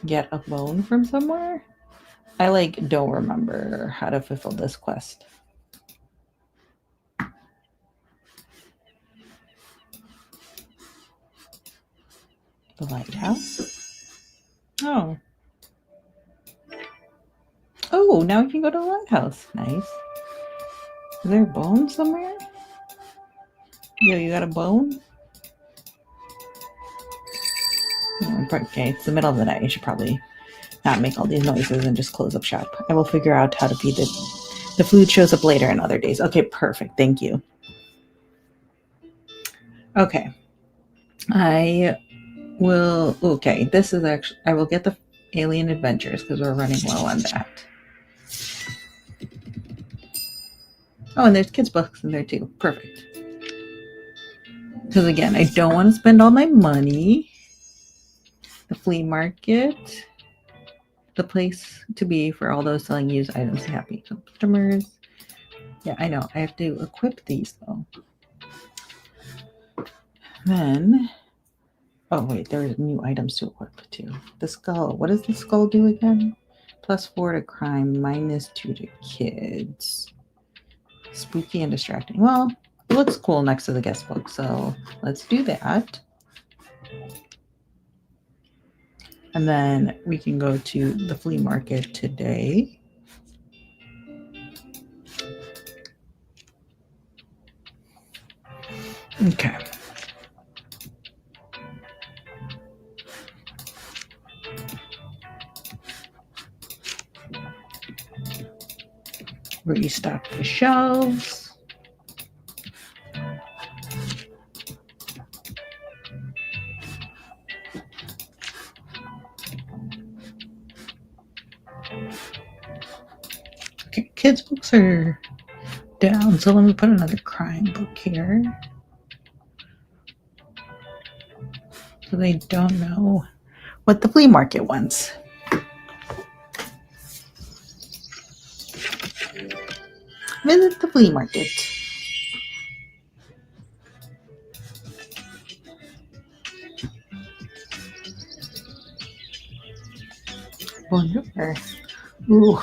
get a bone from somewhere? I like don't remember how to fulfill this quest. The lighthouse? Oh. Oh, now we can go to the lighthouse. Nice. Is there a bone somewhere? Yo, you got a bone? Okay, it's the middle of the night. You should probably not make all these noises and just close up shop. I will figure out how to feed it. The food shows up later in other days. Okay, perfect. Thank you. Okay. I will. Okay, this is actually. I will get the Alien Adventures because we're running low on that. Oh, and there's kids' books in there too. Perfect. Because again, I don't want to spend all my money. The flea market, the place to be for all those selling used items to happy customers. Yeah, I know. I have to equip these though. Then, oh wait, there are new items to equip too. The skull. What does the skull do again? +4 to crime, -2 to kids. Spooky and distracting. Well, it looks cool next to the guest book, so let's do that. And then we can go to the flea market today. Okay. Restock the shelves. Okay, kids' books are down, so let me put another crime book here. So they don't know what the flea market wants. Visit the flea market. Bonjour. Ooh.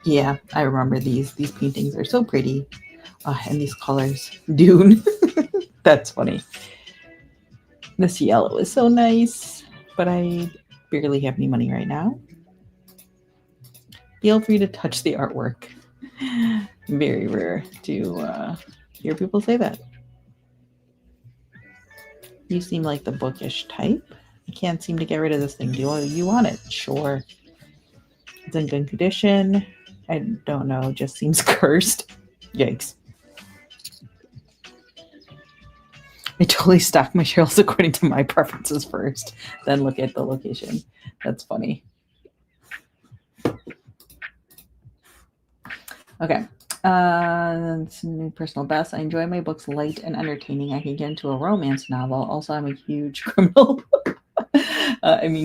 Yeah, I remember these. These paintings are so pretty. And these colors. Dune. That's funny. This yellow is so nice, but I barely have any money right now. Feel free to touch the artwork. Very rare to hear people say that. You seem like the bookish type. I can't seem to get rid of this thing. Do you want it? Sure. It's in good condition. I don't know. Just seems cursed. Yikes. I totally stock my shelves according to my preferences first, then look at the location. That's funny. Okay. New personal best. I enjoy my books light and entertaining. I can get into a romance novel. Also, I'm a huge criminal.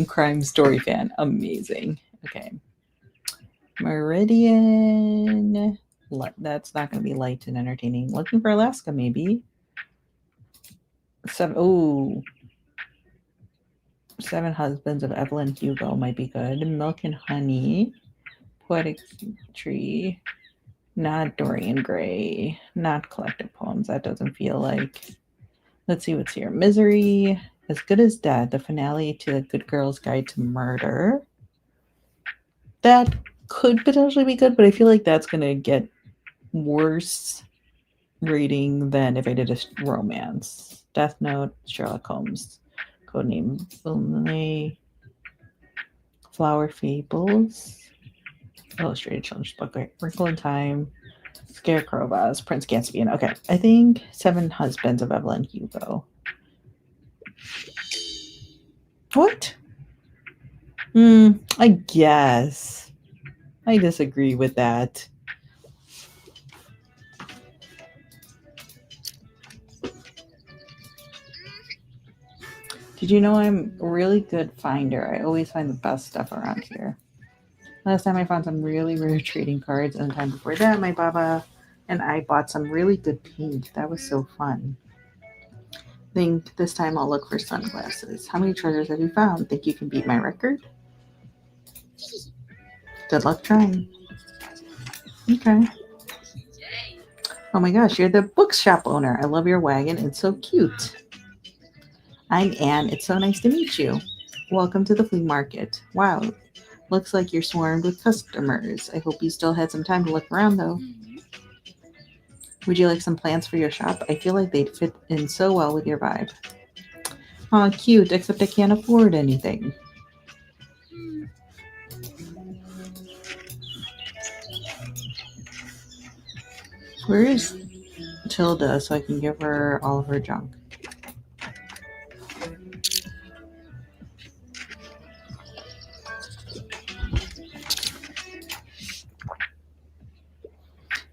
Crime story fan. Amazing. Okay. Meridian. That's not going to be light and entertaining. Looking for Alaska, maybe. Seven Husbands of Evelyn Hugo might be good. Milk and Honey. Poetic Tree. Not Dorian Gray. Not collective poems. That doesn't feel like. Let's see what's here. Misery. As Good as Dead. The finale to The Good Girl's Guide to Murder. That could potentially be good, but I feel like that's going to get worse rating than if I did a romance. Death Note. Sherlock Holmes. Codename Villeneuve. Flower Fables. Illustrated children's book. Right. Wrinkle in Time. Scarecrow Vase. Prince Caspian. Okay. I think Seven Husbands of Evelyn Hugo. What? I guess. I disagree with that. Did you know I'm a really good finder? I always find the best stuff around here. Last time I found some really rare trading cards, and the time before that, my Baba and I bought some really good paint. That was so fun. Think this time I'll look for sunglasses. How many treasures have you found? Think you can beat my record? Good luck trying. Okay. Oh my gosh, you're the bookshop owner. I love your wagon. It's so cute. I'm Anne. It's so nice to meet you. Welcome to the flea market. Wow, looks like you're swarmed with customers. I hope you still had some time to look around, though. Would you like some plants for your shop? I feel like they'd fit in so well with your vibe. Aw, cute, except I can't afford anything. Where is Tilda so I can give her all of her junk?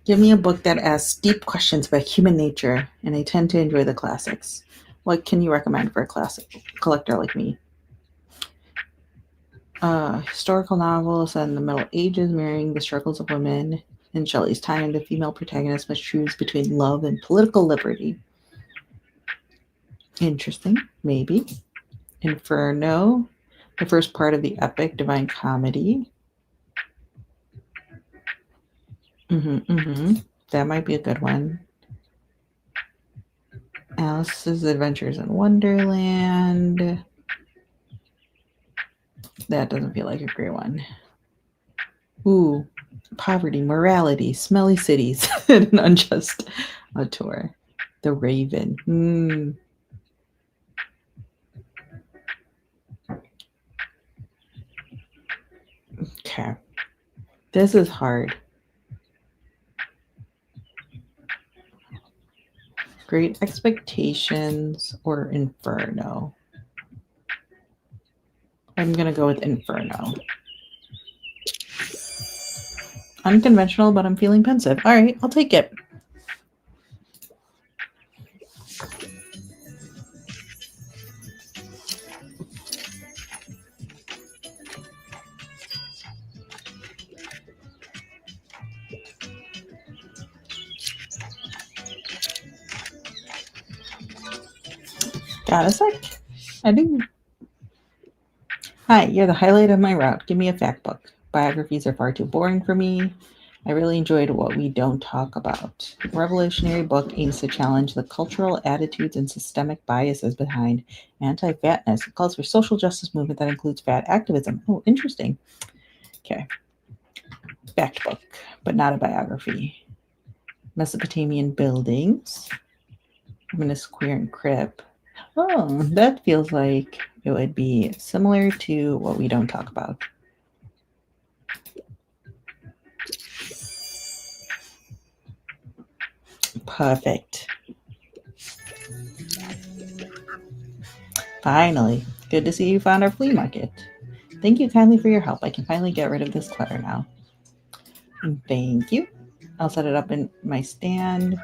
Give me a book that asks deep questions about human nature, and I tend to enjoy the classics. What can you recommend for a classic collector like me? Historical novels set in the Middle Ages, mirroring the struggles of women. In Shelley's time, the female protagonist must choose between love and political liberty. Interesting, maybe. Inferno, the first part of the epic Divine Comedy. That might be a good one. Alice's Adventures in Wonderland. That doesn't feel like a great one. Ooh, Poverty, Morality, Smelly Cities, and an Unjust Tour. The Raven. Okay. This is hard. Great Expectations or Inferno? I'm going to go with Inferno. Unconventional, but I'm feeling pensive. All right, I'll take it. Got a sec. I do. Hi, you're the highlight of my route. Give me a fact book. Biographies are far too boring for me. I really enjoyed What We Don't Talk About. Revolutionary book aims to challenge the cultural attitudes and systemic biases behind anti-fatness. It calls for social justice movement that includes fat activism. Oh, interesting. Okay. Fact book, but not a biography. Mesopotamian buildings. Feminist Queer and Crip. Oh, that feels like it would be similar to what we don't talk about. Perfect. Finally. Good to see you found our flea market. Thank you kindly for your help. I can finally get rid of this clutter now. Thank you. I'll set it up in my stand.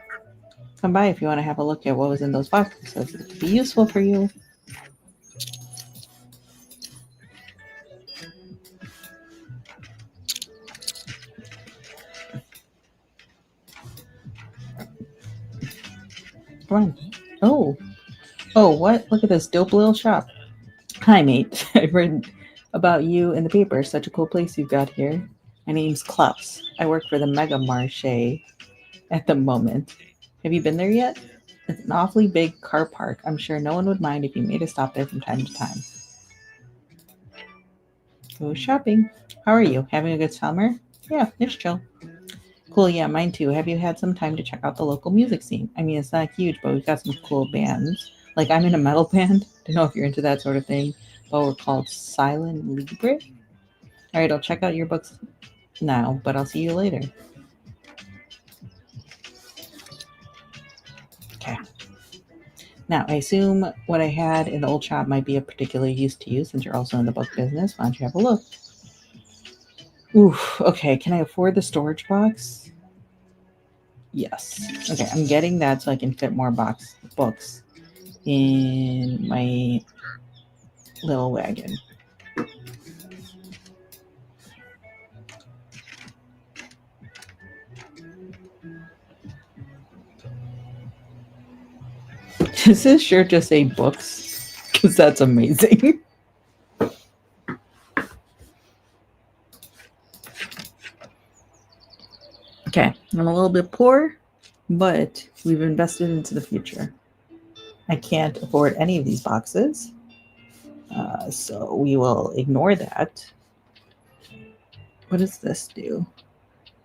Come by if you want to have a look at what was in those boxes. It could be useful for you. Come on. Oh. Oh, what? Look at this dope little shop. Hi, mate. I've read about you in the paper. Such a cool place you've got here. My name's Klaus. I work for the Mega Marché at the moment. Have you been there yet? It's an awfully big car park. I'm sure no one would mind if you made a stop there from time to time. Go shopping. How are you? Having a good summer? Yeah, it's chill. Cool, yeah, mine too. Have you had some time to check out the local music scene? I mean, it's not huge, but we've got some cool bands. Like, I'm in a metal band. Don't know if you're into that sort of thing, but we're called Silent Libre. All right, I'll check out your books now, but I'll see you later. Okay. Now, I assume what I had in the old shop might be of particular use to you since you're also in the book business. Why don't you have a look? Oof, okay. Can I afford the storage box? Yes. Okay, I'm getting that so I can fit more books in my little wagon. Does this shirt just say books? Because that's amazing. Okay, I'm a little bit poor, but we've invested into the future. I can't afford any of these boxes, so we will ignore that. What does this do?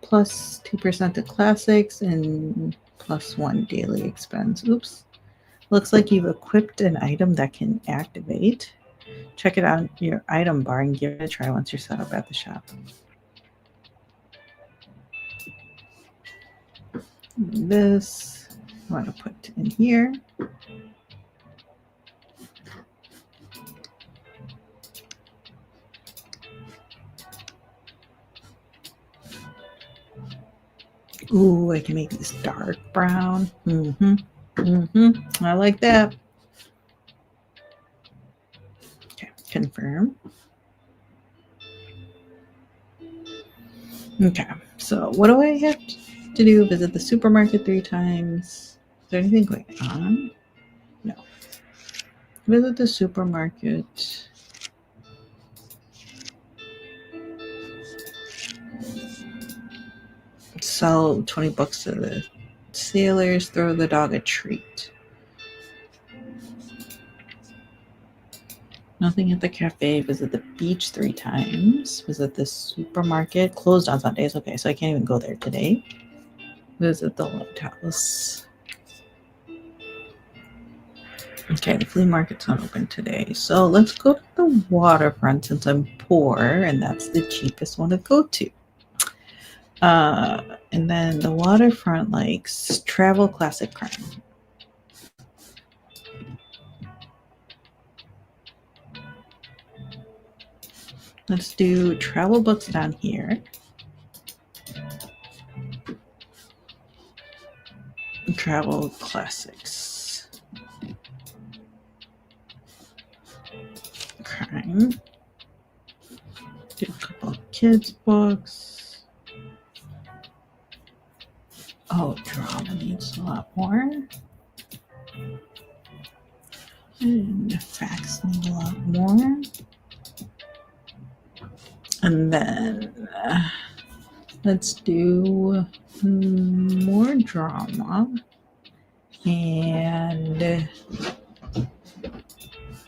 Plus 2% to classics and plus 1 daily expense. Oops. Looks like you've equipped an item that can activate. Check it out in your item bar and give it a try once you're set up at the shop. This I want to put in here. Ooh, I can make this dark brown. I like that. Okay, confirm. Okay, so what do I have to do? Visit the supermarket 3 times. Is there anything going on? No. Visit the supermarket. Sell 20 books to the sailors. Throw the dog a treat. Nothing at the cafe. Visit the beach 3 times. Visit the supermarket. Closed on Sundays. Okay, so I can't even go there today. Visit the lighthouse. Okay, the flea market's not open today. So let's go to the waterfront since I'm poor and that's the cheapest one to go to. And then the waterfront likes travel classic crime. Let's do travel books down here. Travel classics. Crime. Do a couple of kids' books. Oh, drama needs a lot more. And facts need a lot more. And then let's do more drama and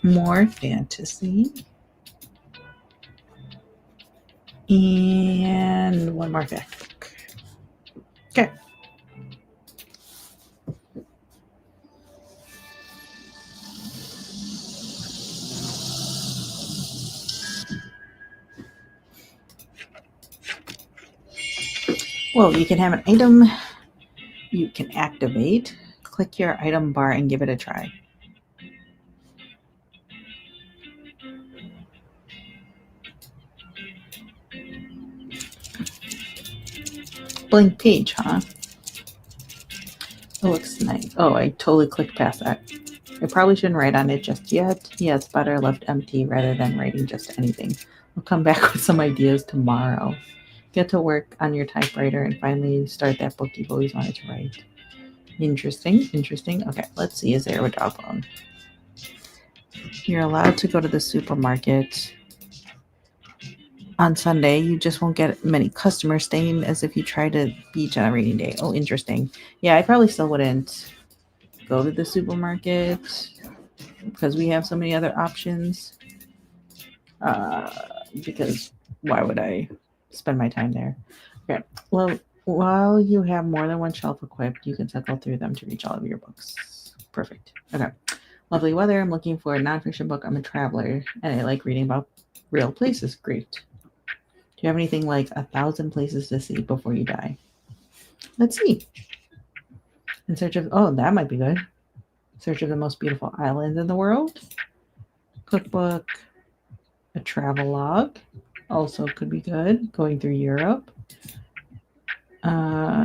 more fantasy and one more fact book. Okay. Well, you can have an item you can activate. Click your item bar and give it a try. Blank page, huh? It looks nice. Oh, I totally clicked past that. I probably shouldn't write on it just yet. Yeah, it's better left empty rather than writing just anything. I'll come back with some ideas tomorrow. Get to work on your typewriter and finally start that book you've always wanted to write. Interesting, interesting. Okay, let's see. Is there a dog bone? You're allowed to go to the supermarket on Sunday. You just won't get many customers staying as if you try to beach on a rainy day. Oh, interesting. Yeah, I probably still wouldn't go to the supermarket because we have so many other options. Because why would I spend my time there? Okay. Well, while you have more than one shelf equipped, you can cycle through them to reach all of your books. Perfect. Okay. Lovely weather. I'm looking for a nonfiction book. I'm a traveler and I like reading about real places. Great. Do you have anything like 1,000 places to see before you die? Let's see. In search of, oh, that might be good. Search of the most beautiful island in the world. Cookbook. A travel log. Also could be good. Going through Europe.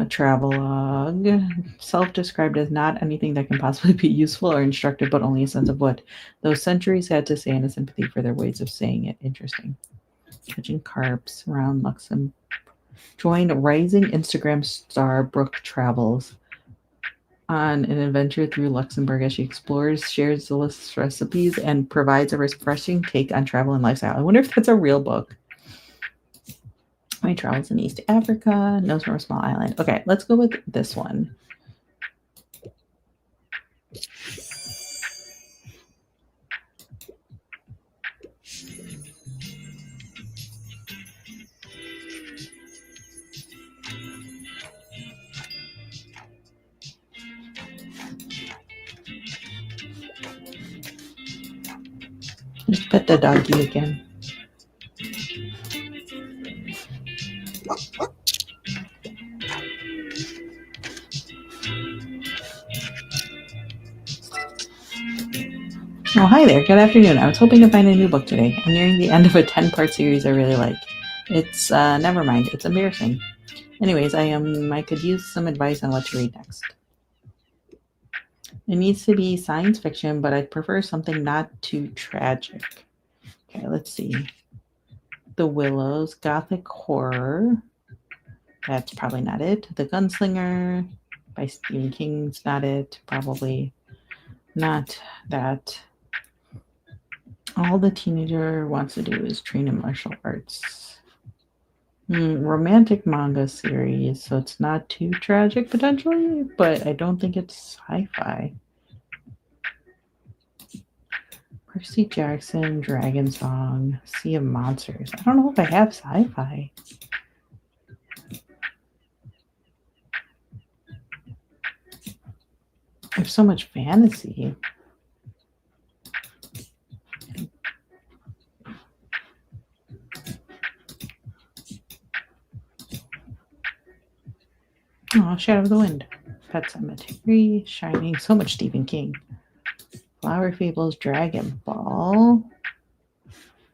Travel log. Self-described as not anything that can possibly be useful or instructive, but only a sense of what those centuries had to say and a sympathy for their ways of saying it. Interesting. Catching carps around Luxembourg. Join rising Instagram star Brooke Travels on an adventure through Luxembourg as she explores, shares delicious recipes, and provides a refreshing take on travel and lifestyle. I wonder if that's a real book. My travels in East Africa, Notes from a Small Island. Okay, let's go with this one. Just pet the doggy again. Oh, hi there. Good afternoon. I was hoping to find a new book today. I'm nearing the end of a 10-part series I really like. It's, never mind. It's embarrassing. Anyways, I could use some advice on what to read next. It needs to be science fiction, but I'd prefer something not too tragic. Okay, let's see. The Willows, gothic horror. That's probably not it. The Gunslinger by Stephen King's not it. Probably not that. All the teenager wants to do is train in martial arts. Romantic manga series, so it's not too tragic potentially, but I don't think it's sci-fi. Percy Jackson, Dragon Song, Sea of Monsters. I don't know if I have sci-fi. I have so much fantasy. Oh, Shadow of the Wind. Pet Cemetery, Shining. So much Stephen King. Flower Fables, Dragon Ball.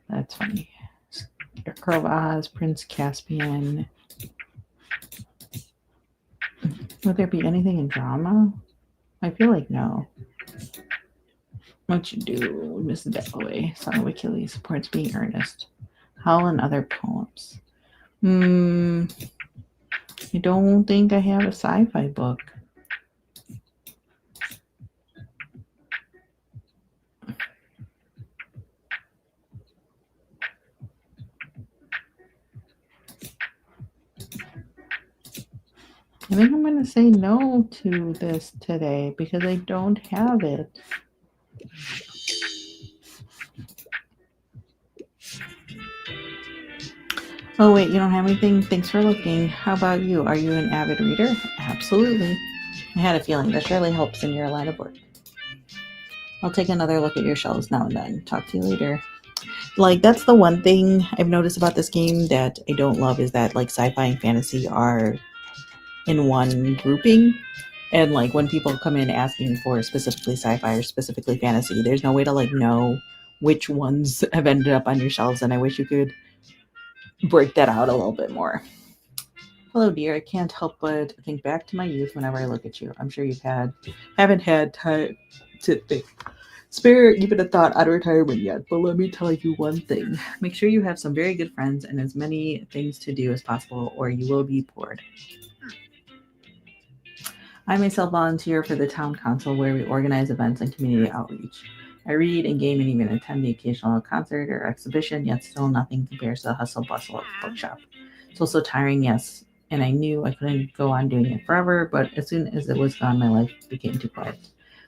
That's funny. Scarecrow of Oz, Prince Caspian. Would there be anything in drama? I feel like no. What you do, Mrs. Dalloway, Song of Achilles, supports being earnest. Howl and other poems. I don't think I have a sci-fi book. I think I'm going to say no to this today because I don't have it. Oh, wait, you don't have anything? Thanks for looking. How about you? Are you an avid reader? Absolutely. I had a feeling that surely helps in your line of work. I'll take another look at your shelves now and then. Talk to you later. Like, that's the one thing I've noticed about this game that I don't love is that, like, sci-fi and fantasy are in one grouping. And like when people come in asking for specifically sci-fi or specifically fantasy, there's no way to like know which ones have ended up on your shelves. And I wish you could break that out a little bit more. Hello, dear. I can't help but think back to my youth whenever I look at you. I'm sure haven't had time to think, spare even a thought on retirement yet, but let me tell you one thing. Make sure you have some very good friends and as many things to do as possible, or you will be bored. I myself volunteer for the town council where we organize events and community outreach. I read and game and even attend the occasional concert or exhibition, yet still nothing compares to the hustle bustle of Bookshop. It's also tiring, yes, and I knew I couldn't go on doing it forever, but as soon as it was gone, my life became too quiet,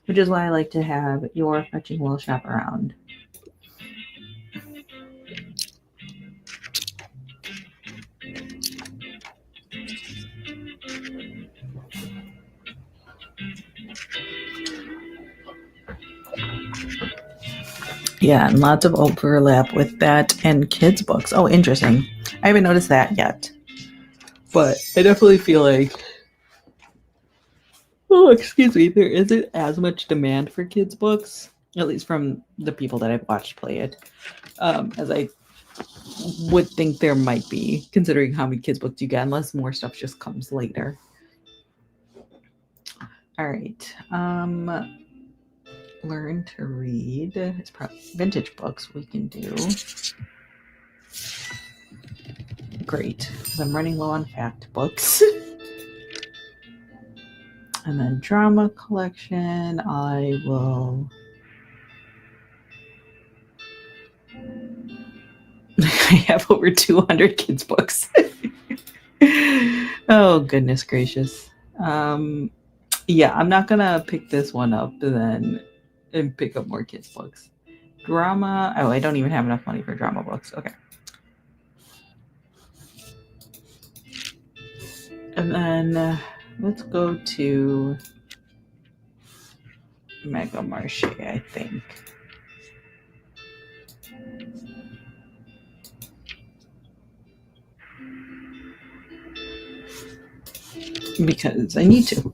which is why I like to have your fetching little shop around. Yeah, and lots of overlap with that and kids' books. Oh, interesting. I haven't noticed that yet. But I definitely feel like, oh, excuse me, there isn't as much demand for kids' books, at least from the people that I've watched play it, as I would think there might be, considering how many kids' books you get, unless more stuff just comes later. All right. Learn to read. It's probably vintage books we can do. Great, because I'm running low on fact books. And then drama collection, I will. I have over 200 kids' books. Oh, goodness gracious. Yeah, I'm not going to pick this one up and pick up more kids' books. Drama. Oh, I don't even have enough money for drama books. Okay. And then let's go to Mega Marche, I think. Because I need to.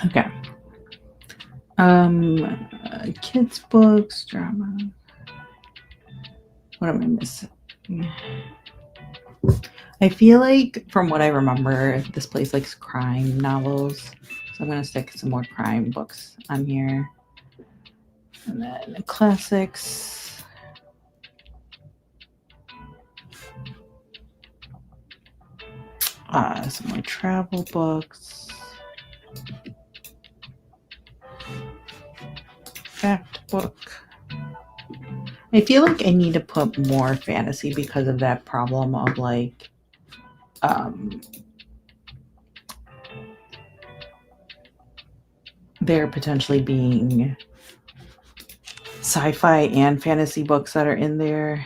Okay. Kids books, drama. What am I missing? I feel like, from what I remember, this place likes crime novels. So I'm going to stick some more crime books on here. And then classics. Some more travel books. Fact book. I feel like I need to put more fantasy because of that problem of like there potentially being sci-fi and fantasy books that are in there.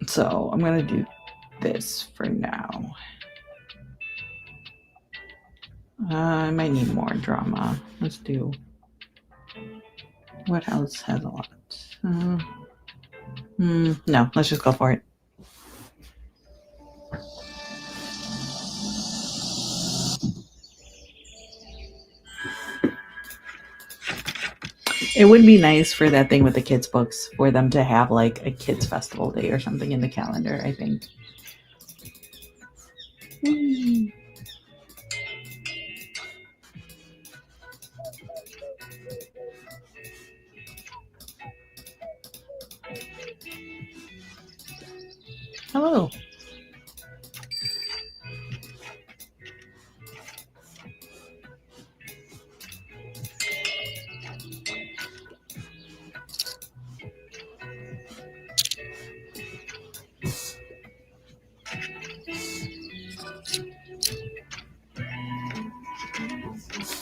So I'm going to do this for now. I might need more drama. Let's do... What else has a lot? No, let's just go for it. It would be nice for that thing with the kids' books for them to have like a kids' festival day or something in the calendar, I think. Hello.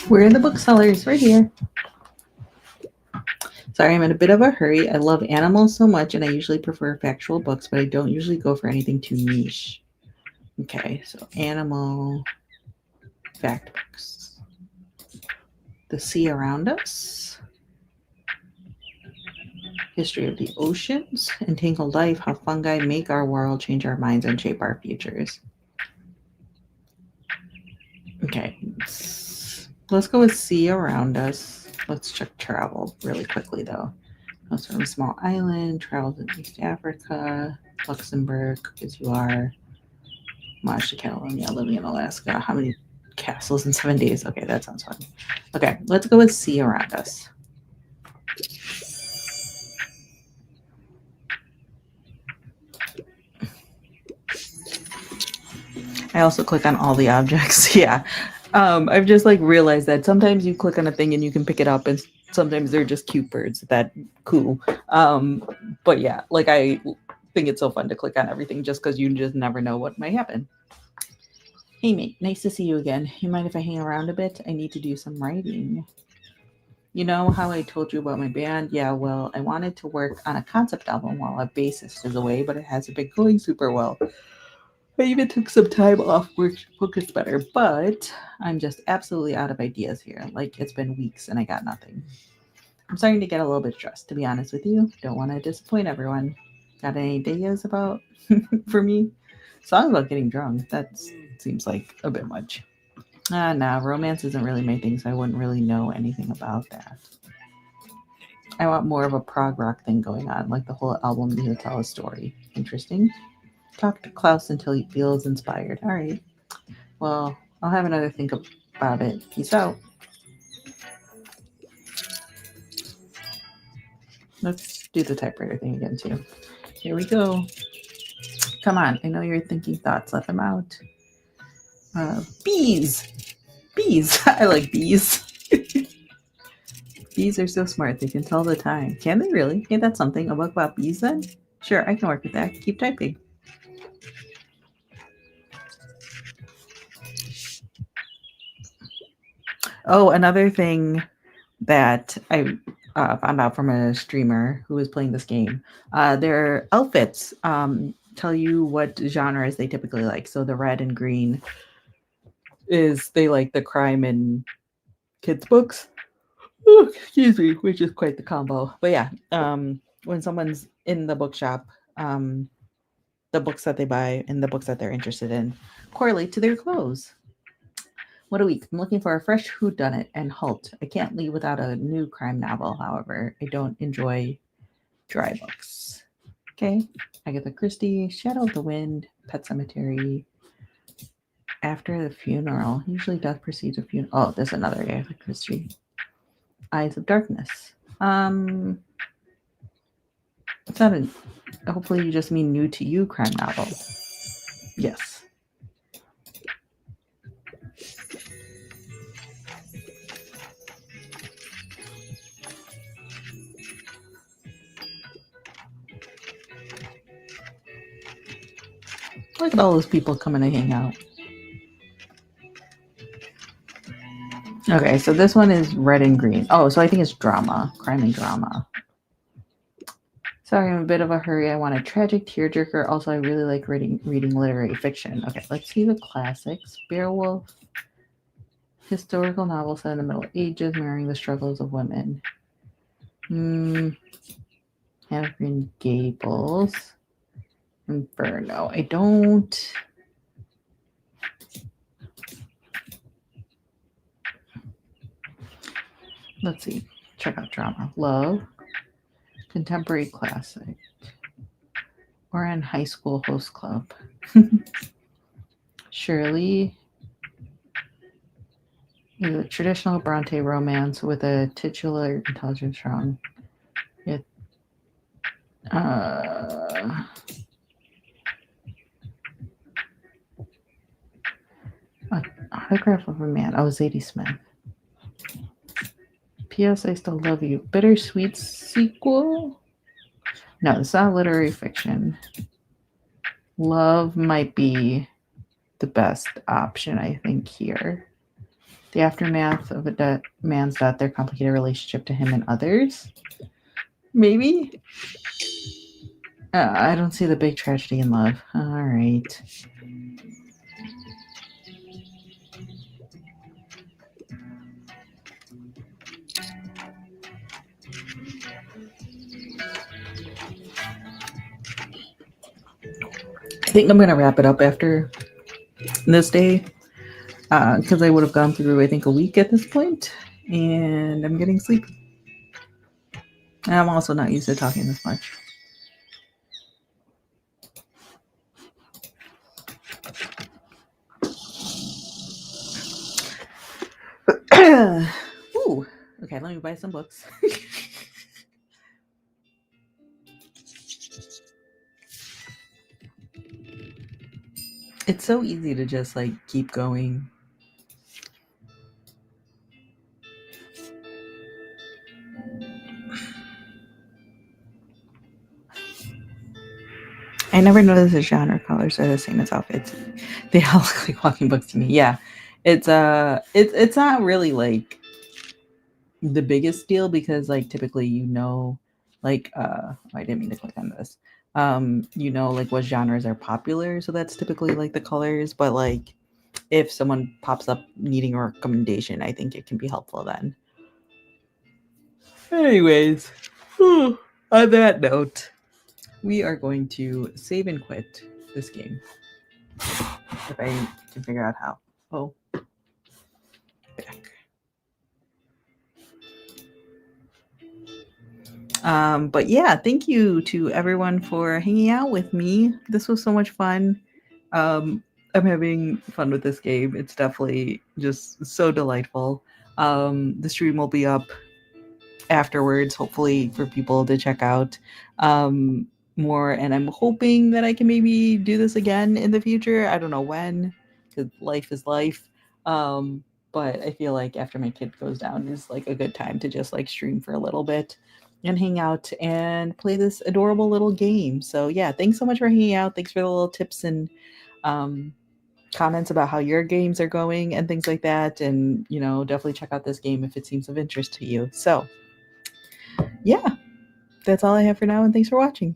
Where are the booksellers? Right here. Sorry, I'm in a bit of a hurry. I love animals so much, and I usually prefer factual books, but I don't usually go for anything too niche. Okay, so animal fact books. The sea around us. History of the oceans, entangled life, how fungi make our world, change our minds, and shape our futures. Okay, let's go with sea around us. Let's check travel really quickly though. Comes from a small island, travels in East Africa, Luxembourg, because you are March to Catalonia, living in Alaska. How many castles in 7 days? Okay, that sounds fun. Okay, let's go with sea around us. I also click on all the objects. Yeah. I've just like realized that sometimes you click on a thing and you can pick it up, and sometimes they're just cute birds. That cool. But yeah, like I think it's so fun to click on everything just because you just never know what might happen. Hey mate, nice to see you again. You mind if I hang around a bit? I need to do some writing. You know how I told you about my band? Yeah, well, I wanted to work on a concept album while a bassist is away, but it hasn't been going super well. I even took some time off work to focus better, but I'm just absolutely out of ideas here. Like, it's been weeks and I got nothing. I'm starting to get a little bit stressed, to be honest with you. Don't want to disappoint everyone. Got any ideas about for me? Song about getting drunk. That seems like a bit much. Nah, romance isn't really my thing, so I wouldn't really know anything about that. I want more of a prog rock thing going on, like the whole album needs to tell a story. Interesting. Talk to Klaus until he feels inspired. All right. Well, I'll have another think about it. Peace out. Let's do the typewriter thing again, too. Here we go. Come on. I know you're thinking thoughts. Let them out. Bees. Bees. I like bees. Bees are so smart. They can tell the time. Can they really? Hey, that's something. A book about bees then? Sure, I can work with that. Keep typing. Oh, another thing that I found out from a streamer who was playing this game. Their outfits tell you what genres they typically like. So the red and green is they like the crime and kids books. Ooh, excuse me, which is quite the combo. But yeah, when someone's in the bookshop, the books that they buy and the books that they're interested in correlate to their clothes. What a week. I'm looking for a fresh whodunit and halt. I can't leave without a new crime novel, however. I don't enjoy dry books. Okay. Agatha Christie, Shadow of the Wind, Pet Cemetery, After the Funeral. Usually death precedes a funeral. Oh, there's another Agatha Christie. Eyes of Darkness. It's not a hopefully you just mean new to you crime novel. Yes. Look at all those people coming to hang out. Okay, so this one is red and green. Oh, so I think it's drama, crime and drama. Sorry, I'm a bit of a hurry. I want a tragic tearjerker. Also, I really like reading literary fiction. Okay, let's see the classics. Beowulf, historical novel set in the Middle Ages, mirroring the struggles of women. Catherine Gables, Inferno. I don't. Let's see. Check out drama. Love, contemporary classic, or in high school host club. Shirley is a traditional Bronte romance with a titular intelligence strong. It, autograph of a man. Oh, Zadie Smith. P.S. I Still Love You. Bittersweet sequel? No, it's not literary fiction. Love might be the best option, I think, here. The aftermath of a man's death, their complicated relationship to him and others. Maybe? I don't see the big tragedy in love. All right. think I'm gonna wrap it up after this day because I would have gone through I think a week at this point, and I'm getting sleepy. And I'm also not used to talking this much. Ooh, okay, let me buy some books. It's so easy to just like keep going. I never noticed the genre colors are the same as outfits. They all look like walking books to me. Yeah, it's not really like the biggest deal because like typically like I didn't mean to click on this. Like what genres are popular, so that's typically like the colors. But like if someone pops up needing a recommendation, I think it can be helpful then. Anyways, on that note, we are going to save and quit this game. If I can figure out how. Oh, back. But yeah, thank you to everyone for hanging out with me. This was so much fun. I'm having fun with this game. It's definitely just so delightful. The stream will be up afterwards, hopefully for people to check out more. And I'm hoping that I can maybe do this again in the future. I don't know when, because life is life. Um, but I feel like after my kid goes down is like a good time to just like stream for a little bit and hang out and play this adorable little game. So yeah, thanks so much for hanging out. Thanks for the little tips and um, comments about how your games are going and things like that. And definitely check out this game if it seems of interest to you. So yeah, that's all I have for now, and thanks for watching.